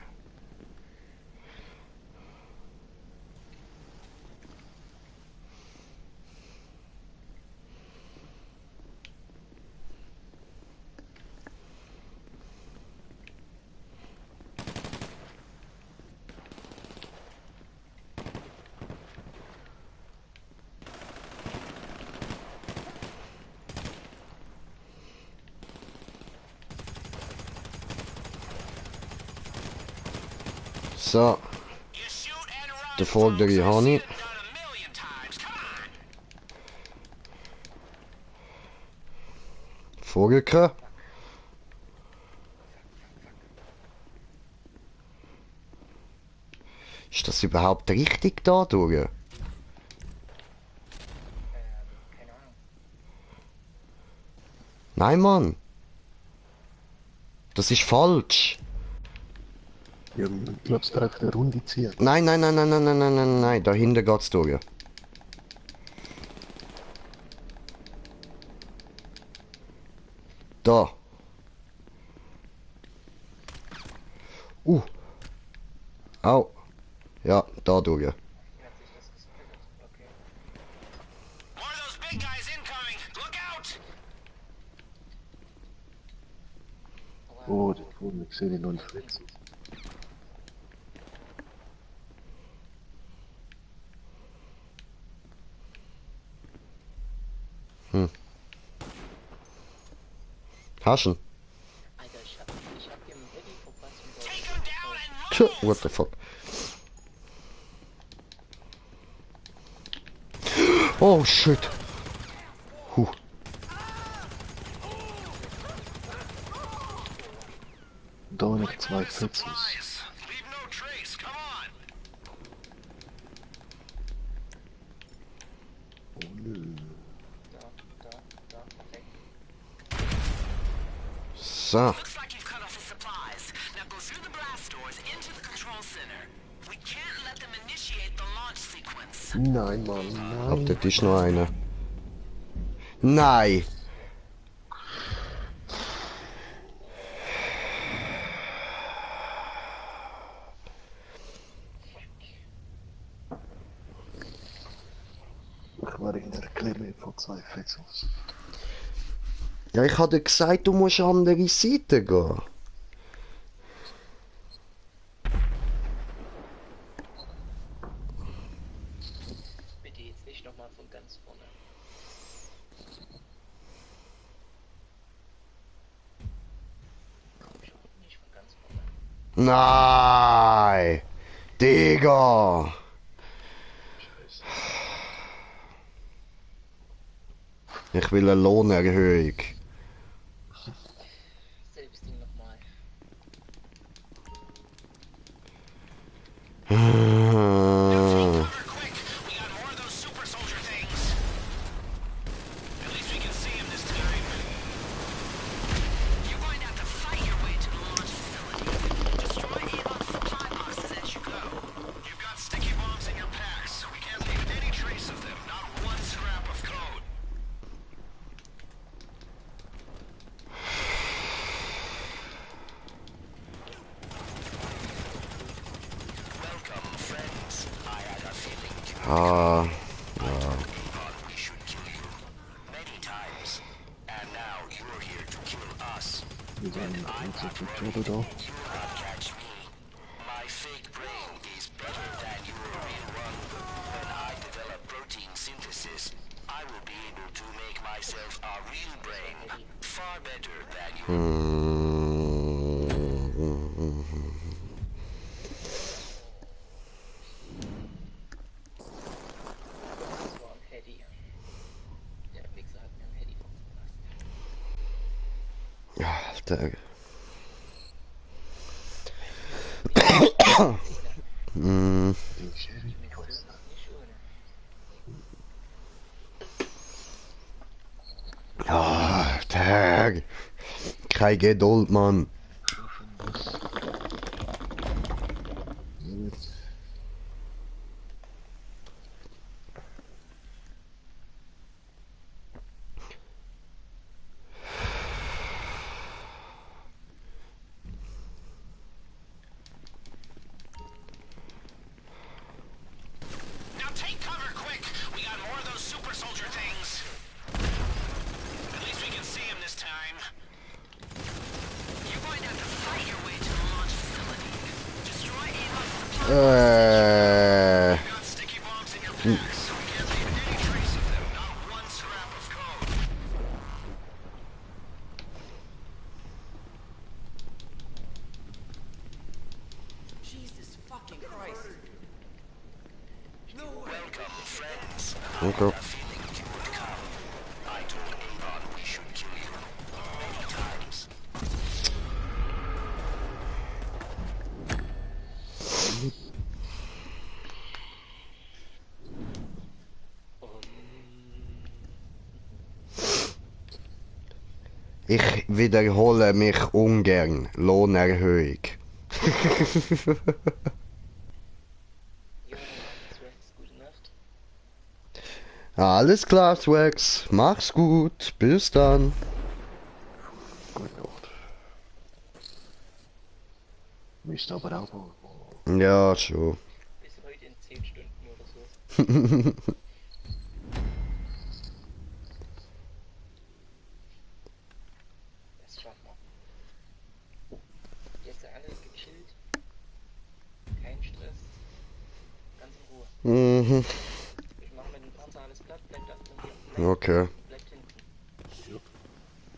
So, You shoot and run. der vordere habe ich. Done a million times. Come on. Vorgekommen. Ist das überhaupt richtig da durch? Keine Ahnung. Nein, Mann. Das ist falsch. Ja, ich glaube, es darf eine Runde ziehen. Nein, nein, nein, nein, nein, nein, nein, nein, nein. Dahinter geht's durch. Da. Au. Ja, da durch. Wie hat sich das gesplittet? Okay. More of those big guys incoming. Look out. Oh, dort vorne sehe ich noch einen Fritz. Hast du ihn? Alter, ich hab hier mit Eddie verpasst und Take them down and Tja, move. what the fuck. Oh shit. Huh. Da noch zwei Fritzes. Supplies. Leave no trace. Come on. Oh nö. da, perfekt. So. Looks like you've cut off his supplies. Now go through the blast doors into the control center. We can't let them initiate the launch sequence. Nein, Mann, Ab nein. dort ist noch einer. Nein. noch 2 Pesos. Ja, ich habe dir gesagt, du musst an die andere Seite gehen. Bitte jetzt nicht nochmal von ganz vorne. Komm schon, nicht von ganz vorne. Nein! Digga! Scheiße. Ich will eine Lohnerhöhung. Selbes Ding nochmal. Ah. Cover quick! We got more of those super soldier things! At least we can see him this time. You're going to have to fight your way to the launch facility. Destroy Avon's supply boxes as you go. You've got sticky bombs in your packs. We can't leave any trace of them, not one scrap of code. Welcome, friends. I had a feeling Ah. we should kill you many times. And now you're here to kill us. Wir werden nicht so viel Trouble da. You will not catch me. My fake brain is better than your real one. When I develop protein synthesis, I will be able to make myself a real brain. Far better than your Das war ein Paddy. Der Wichser hat mir ein Paddy Alter. Mm. Den Sherry Quest. nicht ohne. Ah, Tag. Keine Geduld, Mann. Schaffen muss. Gut. Now take cover quick! We got more of those super soldier things. At least we can see him this time. You're going to have to fight your way to the launch facility. Destroy Avon's supply. You've got sticky bombs in your packs, so we can't leave any trace of them, not one scrap of code. Jesus fucking Christ. Welcome, friends. Okay. Feeling you would come. I told Avon we should kill you many times. Ich wiederhole mich ungern. Lohnerhöhung. Ja, das wäre gute Nacht. Alles klar, Swax. Mach's gut. Bis dann. Gute Nacht. Müsste aber auch mal. Ja, schon. Bis heute in 10 Stunden oder so. Das schaffen wir. Jetzt alles gechillt. Kein Stress. Ganz in Ruhe. Mhm. Ich mache mit dem Panzer alles platt, bleibt das von dir. Okay. Bleibt hinten.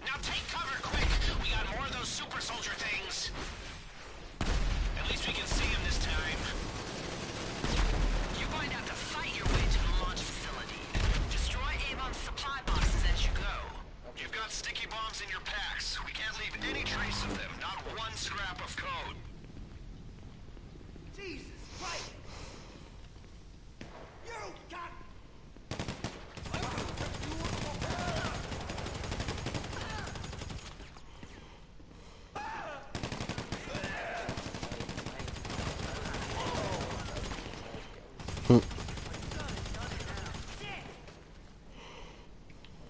Now take cover quick! We got more of those super soldier things. At least we can see him this time. You're going to have to fight your way to the launch facility. Destroy Avon's supply boxes as you go. You've got sticky bombs in your packs. We can't leave any trace of them, not one scrap of code. Jesus Christ. You got.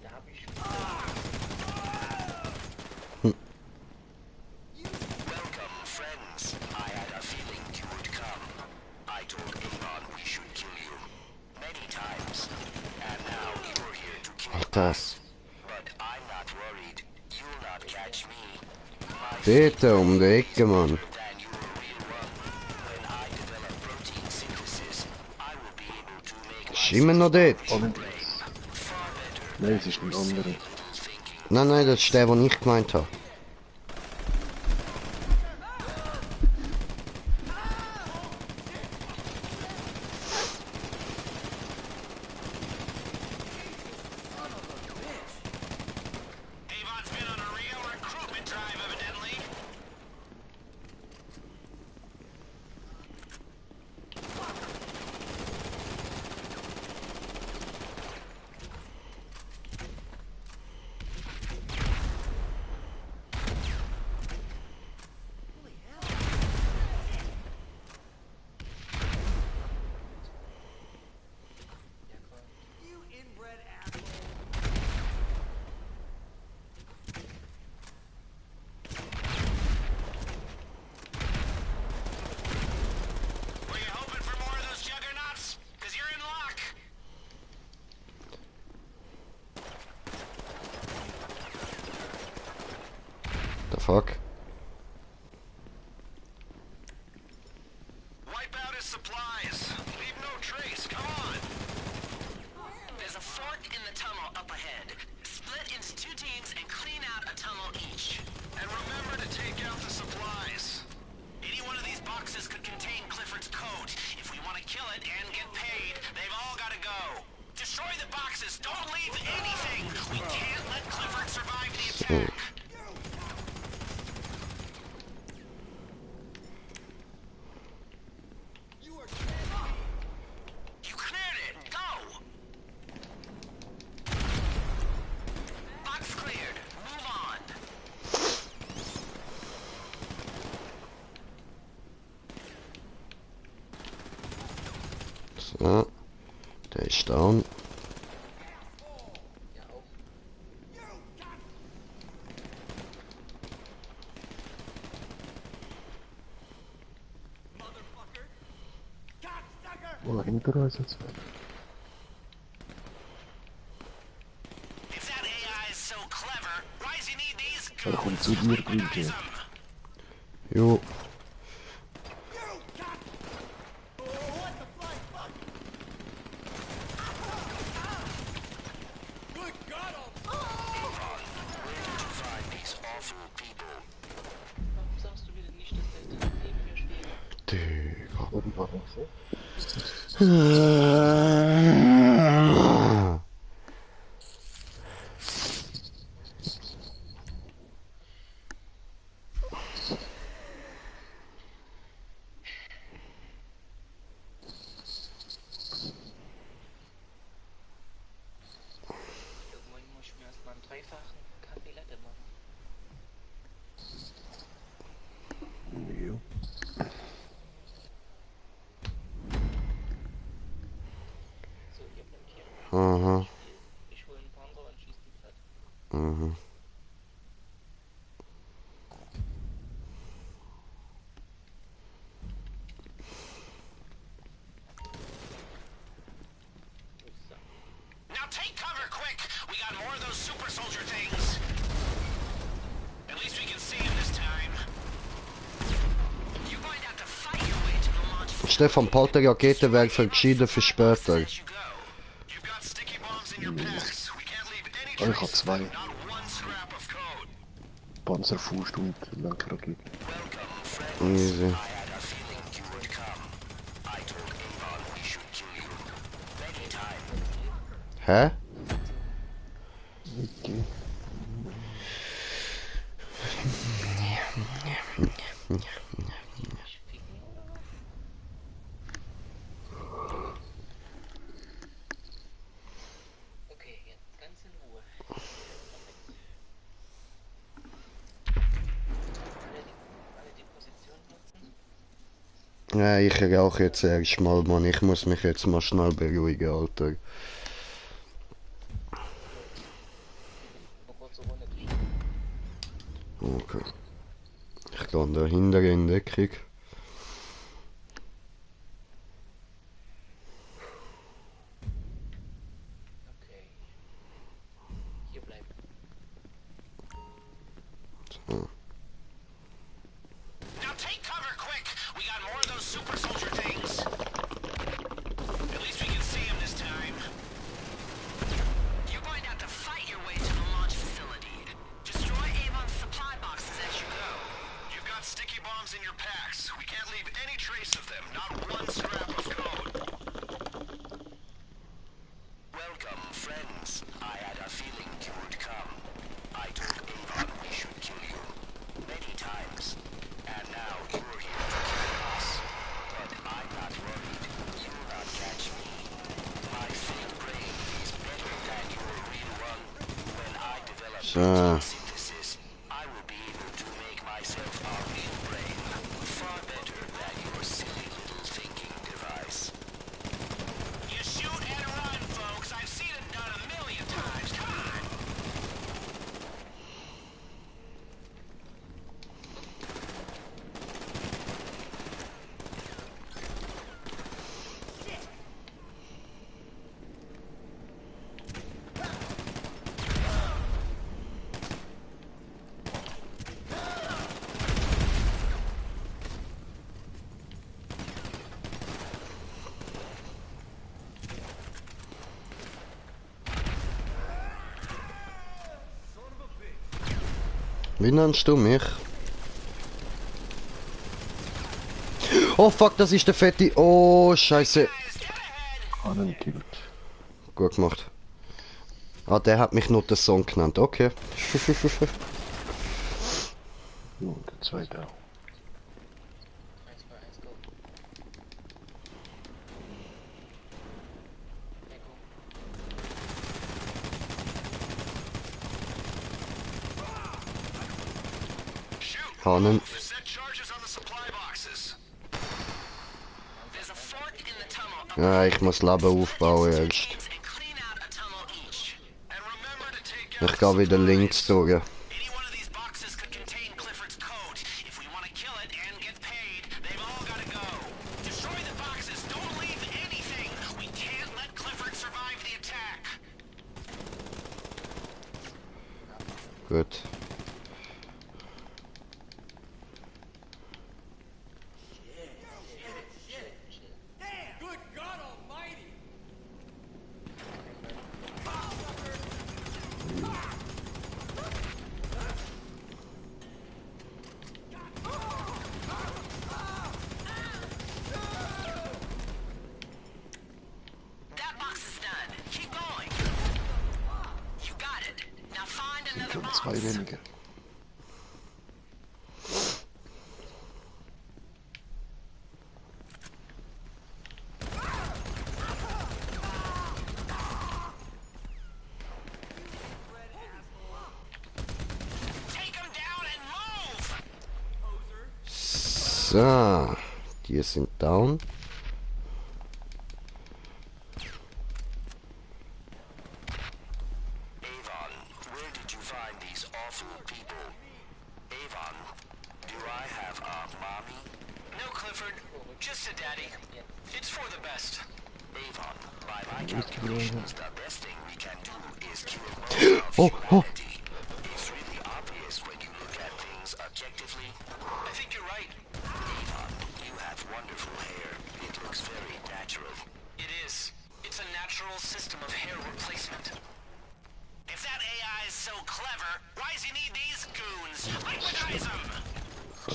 Da hab ich schon. Welcome, friends. I had a feeling you would come. I told Avon we should kill you many times. And now you're here to kill das. Dort um die Ecke, Mann. Ist immer noch dort? Nein, es ist ein anderer. Nein, das ist der, den ich gemeint habe. Avon's been on a real recruitment drive, evidently. Were you hoping for more of those juggernauts? Because you're in luck. The fuck? Wipe out his supplies. Leave no trace. Come on. There's a fork in the tunnel up ahead. Split into 2 teams and clean out a tunnel each. And remember to take out the supplies. Any one of these boxes could contain Clifford's code. If we want to kill it and get paid, they've all got to go. Destroy the boxes. Don't leave anything. We can't let Clifford survive the attack. You cleared it. Go. Box cleared. Move on. So. Der ist down. Oh, hinter uns jetzt. If that AI is so clever, why does he need these Er kommt goons zu to dir, weaponize Grüße. him? Jo. Warum sagst du wieder nicht, dass der Typ neben mir steht? Digga. Oder war nicht so? Irgendwann muss ich mir erstmal einen dreifachen Kaffee Latte machen. Ja. So, ihr bleibt hier. Aha. Ich hole einen Panzer und schieße die platt. Mhm. So. Now take cover quick. We got more of those super soldier things. At least we can see him this time. You're going to have to fight your way to the launch pad. Stefan, behalte Raketenwerfer gescheiden für später. As you go. You've got sticky bombs in your packs. We can't leave any Oh, ich hab trace. 2. Not one scrap of code. Panzerfaust und Lenkrakete. Easy. I had a feeling you would come. I told Avon we should kill you. Many times. Hä? Okay. Ich ficken oder was? Okay, jetzt ganz in Ruhe. Alle die Position nutzen. Ja, ich rauche jetzt erst mal, Mann. Ich muss mich jetzt mal schnell beruhigen, Alter. Nur kurze Runde. Okay. Ich gehe dahinter in Deckung. Okay. Ah. synthesis, I will be able to make myself a real brain far better than your silly little thinking device. You shoot and run, folks. I've seen it done a million times. Come on. Wie nennst du mich? Oh fuck, das ist der Fette. Oh, scheiße. Anenkillt. Gut gemacht. Ah, der hat mich nur den Song genannt. Okay. Ja, der zweite auch. 1, 2, 1, go. Echo. Hanen. Set charges on the supply boxes. There's a fork in the tunnel. Ja, ich muss Leben aufbauen erst. And clean out a tunnel each. And remember to take out Ich gehe wieder links durch. any one of these boxes could contain Clifford's code. If we want to kill it and get paid, they've all got to go. Destroy the boxes. Don't leave anything. We can't let Clifford survive the attack. Gut. Good God Almighty! That box is done. Keep going. You got it. Now find another Schon box. zwei weniger. Take them down and move. So. Die sind down. Avon, where did you find these awful people? Avon, do I have a mommy? No, Clifford. Just a daddy. It's for the best. Avon, by my calculations, the best thing we can do is kill most of Oh, oh. humanity. It's really obvious when you look at things objectively. I think you're right. Avon, you have wonderful hair. It looks very natural. It is. It's a natural system of hair replacement. If that AI is so clever, why does he need these goons? Liquidize them!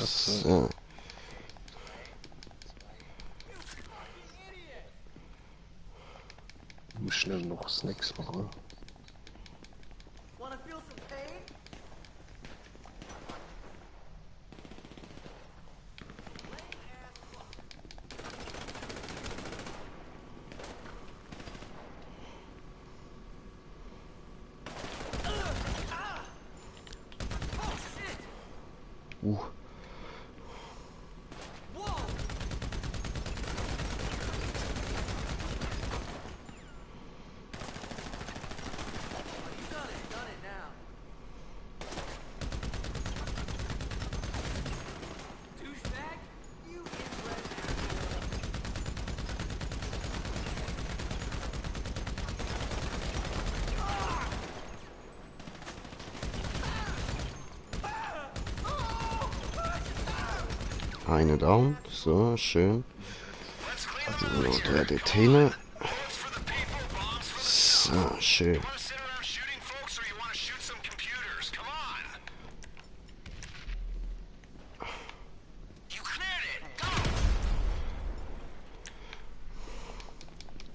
So. Ich muss schnell noch Snacks machen. Wanna feel some pain? Done it now. Douchebag, you inbred asshole. Eine down. So, schön. Let's clean Noch drei dort hin. Bullets for the people, bombs for the So, schön. You want to sit around shooting folks, or you want to shoot some computers? Come on! You cleared it! Go!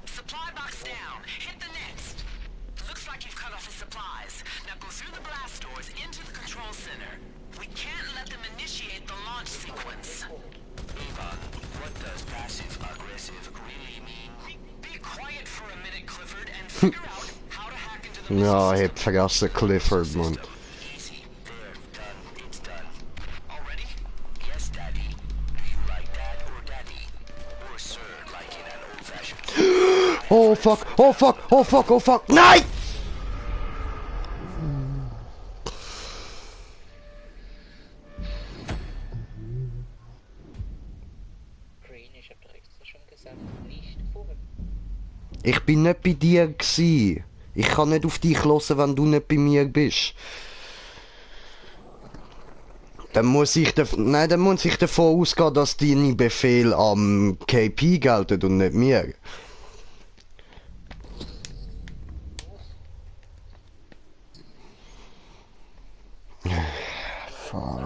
Supply box down. Hit the next. Looks like you've cut off the supplies. Now go through the blast doors into the control center. We can't let them initiate the launch sequence. Avon, what does passive-aggressive really mean? Be quiet for a minute, Clifford, and figure out how to hack into the Ja, ich missile hab vergessen Clifford, Mann. system. Oh fuck, oh fuck, oh fuck, oh fuck. Nein! Green, ich hab doch extra schon gesagt, nicht vorne. Ich bin nicht bei dir gsi. Ich kann nicht auf dich hören, wenn du nicht bei mir bist. Dann muss ich davon ausgehen, dass deine Befehle am KP gelten und nicht mir. Fuck.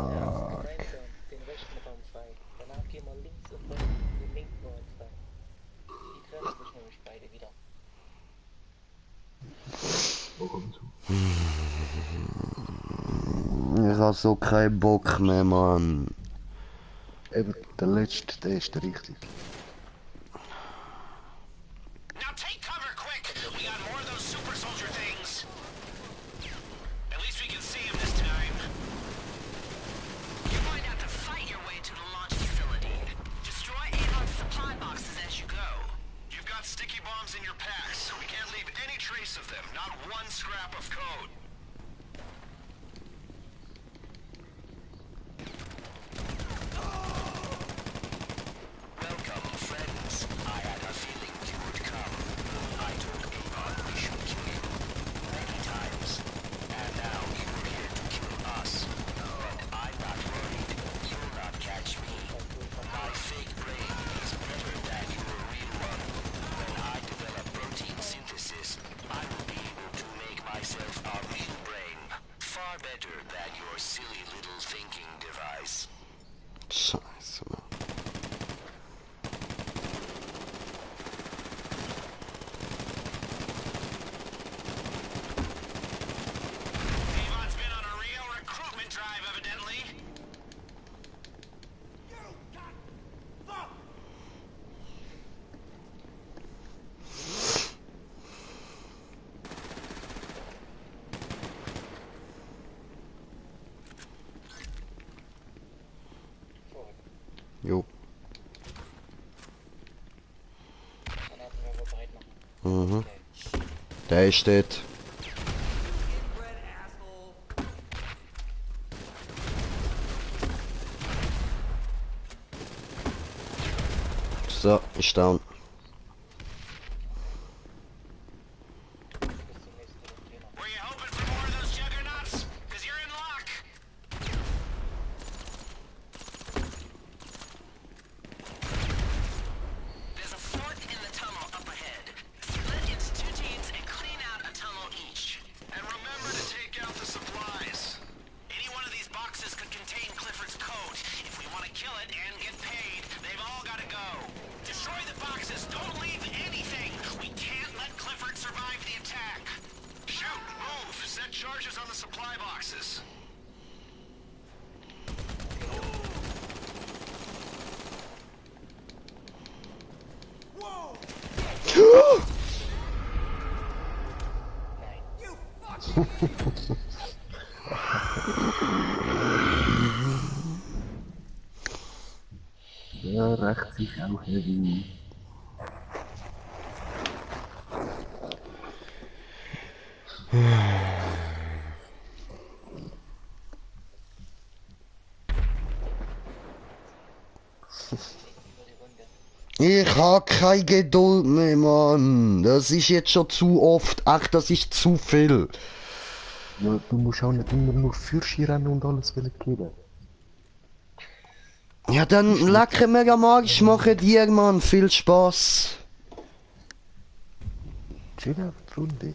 Den rechten Raum frei. Danach geh mal links und rechts den linken Raum frei. Die treffen sich nämlich beide wieder. Ich hab so keinen Bock mehr, Mann. Eben, der letzte, der ist der richtige. Now take cover quick! We got more of those super soldier things! At least we can see him this time. You're going to have to fight your way to the launch facility. Destroy Avon's supply boxes as you go. You've got sticky bombs in your packs. We can't leave any trace of them, not one scrap of code. Welcome, friends. I had a feeling you would come. I told Avon we should kill you many times. And now you're here to kill us. But I'm not worried. You'll not catch me. My fake brain is better than your real one. When I develop protein synthesis, I will be able to make myself a real brain. Far better than your silly little thinking device. Scheiße, Mann. Avon's been on a real recruitment drive, evidently. Jo. Granaten werden wir bereit machen. Mhm. Der ist dort. Inbred asshole. So, ist down. Bis zum nächsten Thema. Were you hoping for more of those juggernauts? Because you're in luck. There's a fort in the tunnel up ahead. Split into two teams and clean out a tunnel each. And remember to take out the supplies. Any one of these boxes could contain Clifford's code. If we want to kill it and get paid, they've all got to go. Destroy the boxes. Don't leave anything. We can't let Clifford survive the attack. Shoot, move, set charges on the supply boxes. Ja, recht sich auch heavy. Ich hab keine Geduld mehr, Mann. Das ist jetzt schon zu oft. Ach, das ist zu viel. Ja, du musst auch nicht immer nur Fürschi rennen und alles killen. Ja, dann lecker mir am Arsch, mache dir, Mann. Viel Spaß. Chill auf die Runde.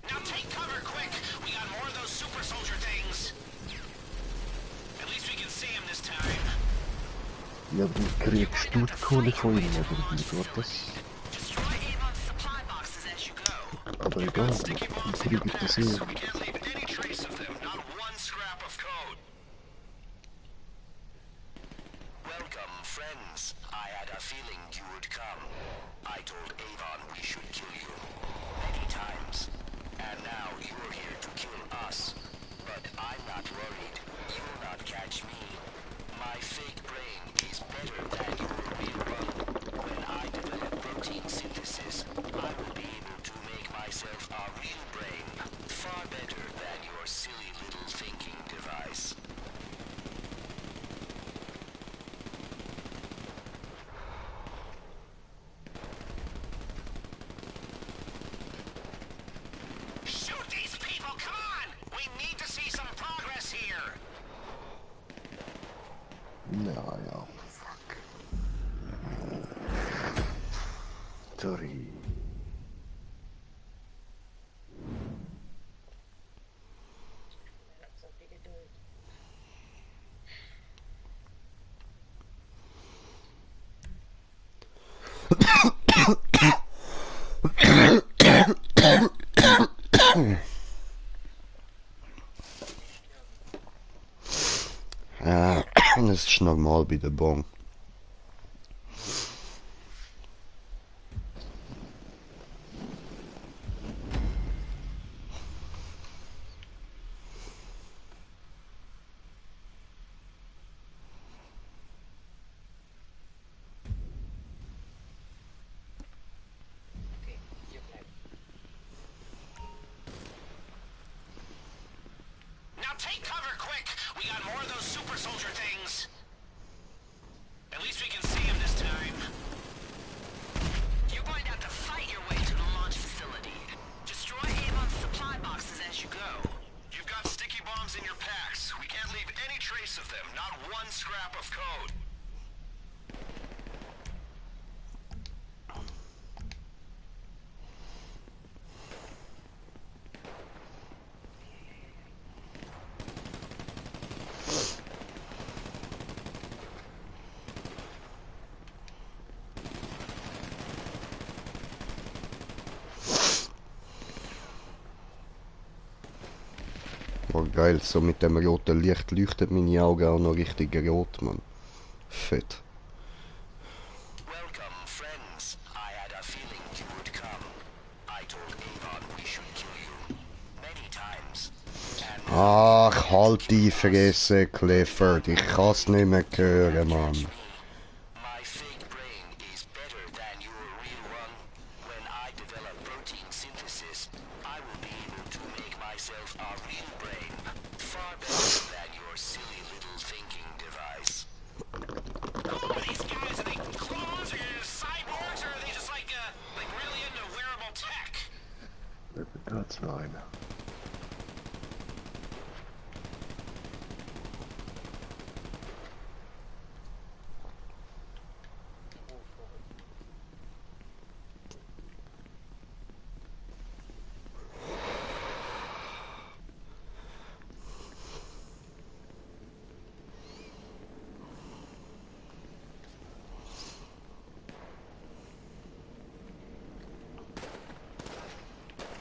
Now take cover quick. We got more of those super soldier things. At least we can see him this time. Ja, du kriegst du die Kohle von ihm, oder wie geht das? Destroy Avon's supply boxes as you go. Aber egal, Sticky ich bombs in kriege your das packs. eh. We can't leave any trace of them, not one scrap of code. Welcome, friends. I had a feeling you would come. I told Avon we should kill you many times. And now you're here to kill us. But I'm not worried. You'll not catch me. myself a real brain, far better than your silly little thinking device. Shoot these people, come on! We need to see some progress here! Naja, fuck. Sorry. Langsam die Geduld. Ja, das ist normal bei der Bon. Okay, hier bleiben. Now take cover, quick! We got more of those super soldier things! At least we can see him this time. You're going to have to fight your way to the launch facility. Destroy Avon's supply boxes as you go. You've got sticky bombs in your packs. We can't leave any trace of them, not one scrap of code. Oh geil, so mit dem roten Licht leuchtet meine Augen auch noch richtig rot, Mann. Fett. Welcome, friends. I had a feeling you would come. I told Avon we should kill you. Many times. And Ach, halt die Fresse, Clifford. Ich kann's nicht mehr hören, Mann. my fake brain is better than your real one. When I develop protein synthesis, I will be able to make myself a real brain. Far better than your silly little thinking device. Who are these guys? Are they clones or cyborgs or are they just like really into wearable tech? That's noch einer.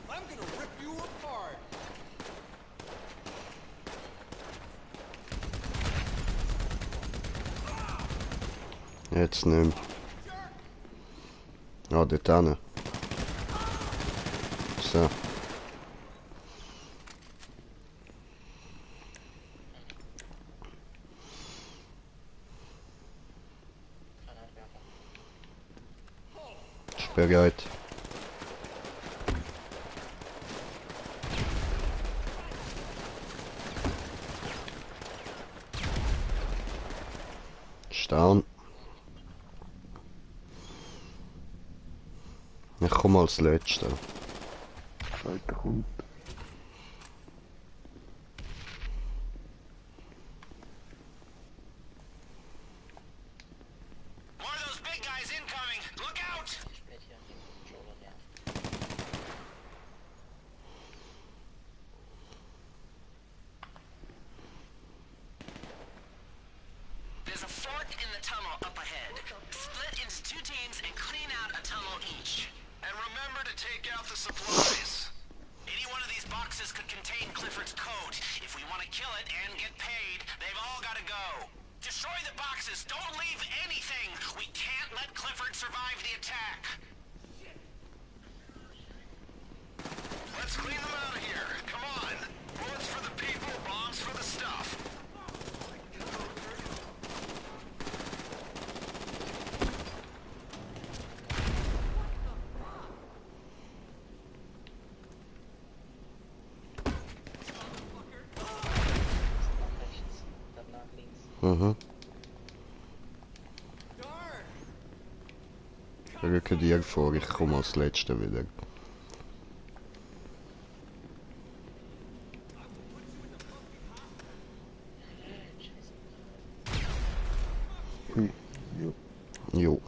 I'm gonna rip you apart. Jetzt nicht mehr. Ah, dort hinten. So. Granatwerfer. Ist bereit. Stern. Ich komme als Letzter. Zweiter kommt. More of those big guys incoming! Look out! Ich werde hier an dem Controller nerven. There's a fort in the tunnel up ahead. Split into two teams and clean out a tunnel each. And remember to take out the supplies. Any one of these boxes could contain Clifford's code. If we want to kill it and get paid, they've all got to go. Destroy the boxes. Don't leave anything. We can't let Clifford survive the attack. Let's clean them out of here. Come on. Bullets for the people, bombs for the stuff. Mhm. Rücke dir vor, ich komme als Letzter wieder. Hm. Jo. Jo.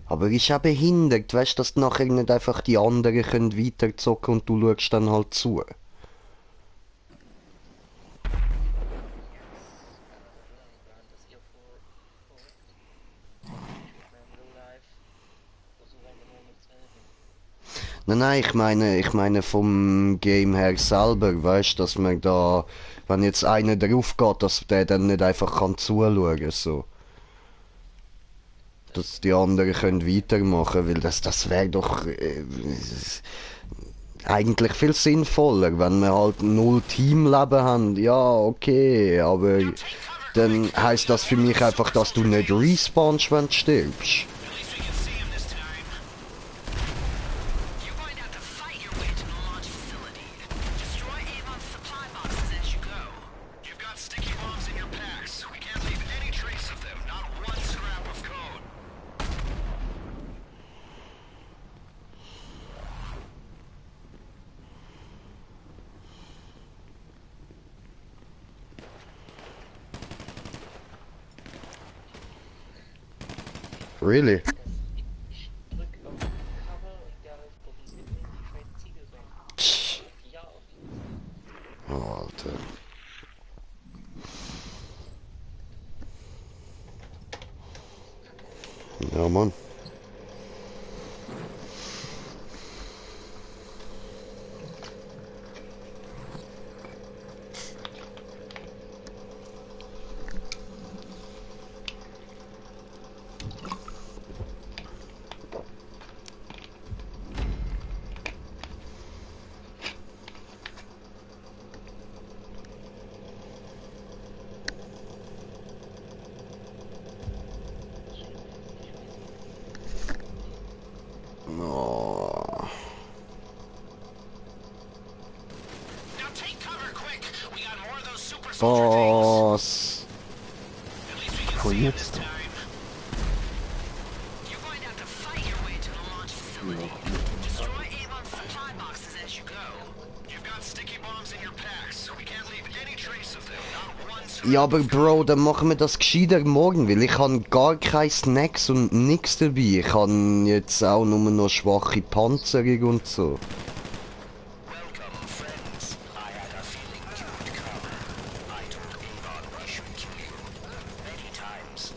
Aber ist ja behindert, weißt du, dass nachher nicht einfach die anderen können weiterzocken und du schaust dann halt zu. Plan, dass ihr vorhabt. Ich meine, Real Life versuche einfach nur noch zu helfen. Nein, ich meine vom Game her selber, weißt du, dass man da, wenn jetzt einer drauf geht, dass der dann nicht einfach kann zuschauen, so. Dass die anderen können weitermachen, weil das wäre doch eigentlich viel sinnvoller, wenn wir halt null Teamleben haben. Ja, okay, aber dann heißt das für mich einfach, dass du nicht respawnst, wenn du stirbst. At least we can see him this time. You're going to have to fight your way to the launch facility. Destroy Avon's supply boxes as you go. You've got sticky bombs in your packs. We can't leave any trace of them, not one scrap of code. Really? Ich drück auf Cover und der berieselt mir die scheiß Ziegel weg. Tsch. Ja, auf jeden Oh, Alter. Ja, Mann. Oh. Now take cover quick. We got more of those super soldier things. Boss. At least we can Von see him jetzt this an. time. You're going to have to fight your way to the launch facility. Ja. Destroy Avon's supply boxes as you go. You've got sticky bombs in your packs. We can't leave any trace of them, not one scrap. Ja, aber Bro, dann machen wir das gescheiter morgen, weil ich habe gar keine Snacks und nix dabei. Ich habe jetzt auch nur noch schwache Panzerung und so. Welcome, friends. I had a feeling you would come. I told Avon we should kill you many times.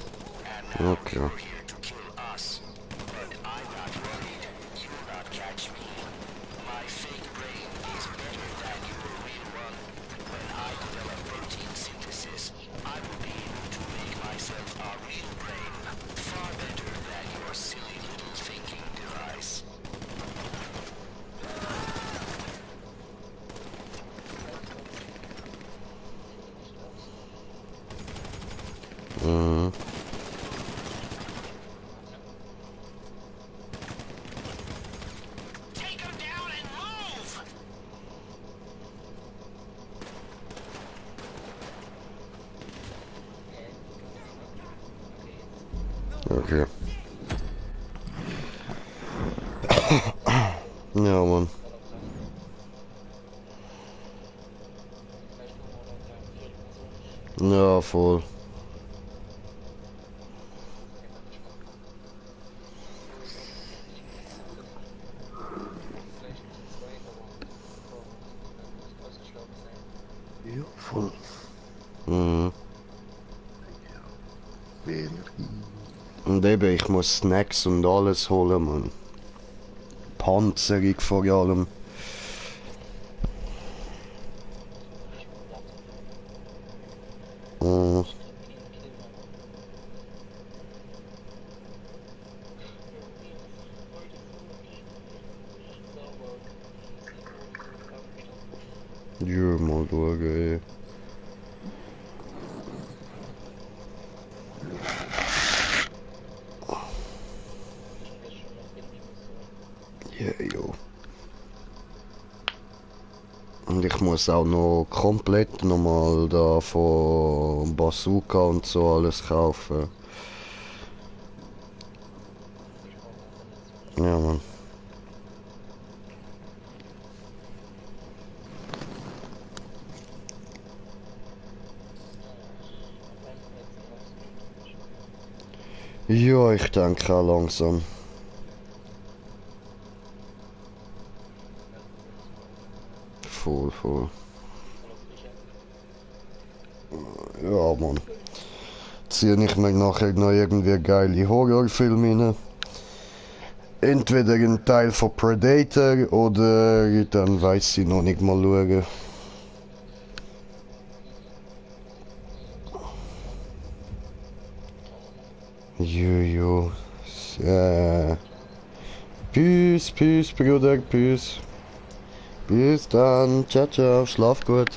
And now Okay. you're here to kill us. But I'm not worried. You'll not catch me. My fake brain is better than your real one. When I develop protein synthesis, I will be able to make myself a real brain. Far better than your silly little thinking device. Mhm. Take him down and move! Okay. Ja, Mann. Ja, voll. Ja, voll. Mhm. Energie. Und eben, ich muss Snacks und alles holen, Mann. Panzerung vor allem. Mhm. Ja, mal schauen, ey. Und ich muss auch noch komplett nochmal da von Bazooka und so alles kaufen. Ja, Mann. Ja, ich denke auch langsam. Voll, voll. Ja, Mann. Ziehe ich mir nachher noch irgendwie geile Horrorfilme rein. Entweder ein Teil von Predator oder dann weiß ich noch nicht mal schauen. Jojo. Peace, peace, Bruder, peace. Bis dann. Ciao, ciao. Schlaf gut.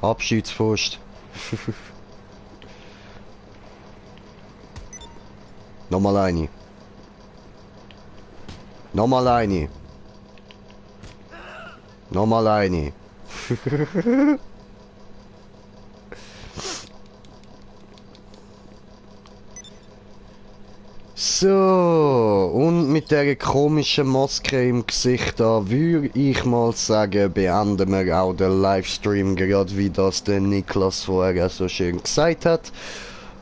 Abschiedspost. Nochmal eine. Nochmal eine. Nochmal eine. So, und mit der komischen Maske im Gesicht da würde ich mal sagen, beenden wir auch den Livestream, gerade wie das der Niklas vorher so schön gesagt hat.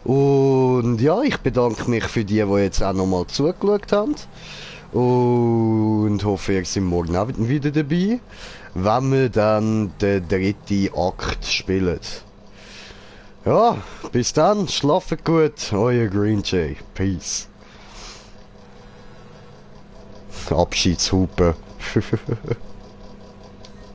Und ja, ich bedanke mich für die jetzt auch nochmal zugeschaut haben. Und hoffe, ihr seid morgen auch wieder dabei, wenn wir dann den dritten Akt spielen. Ja, bis dann, schlaft gut, euer Green Jay. Peace. Abschiedshupe.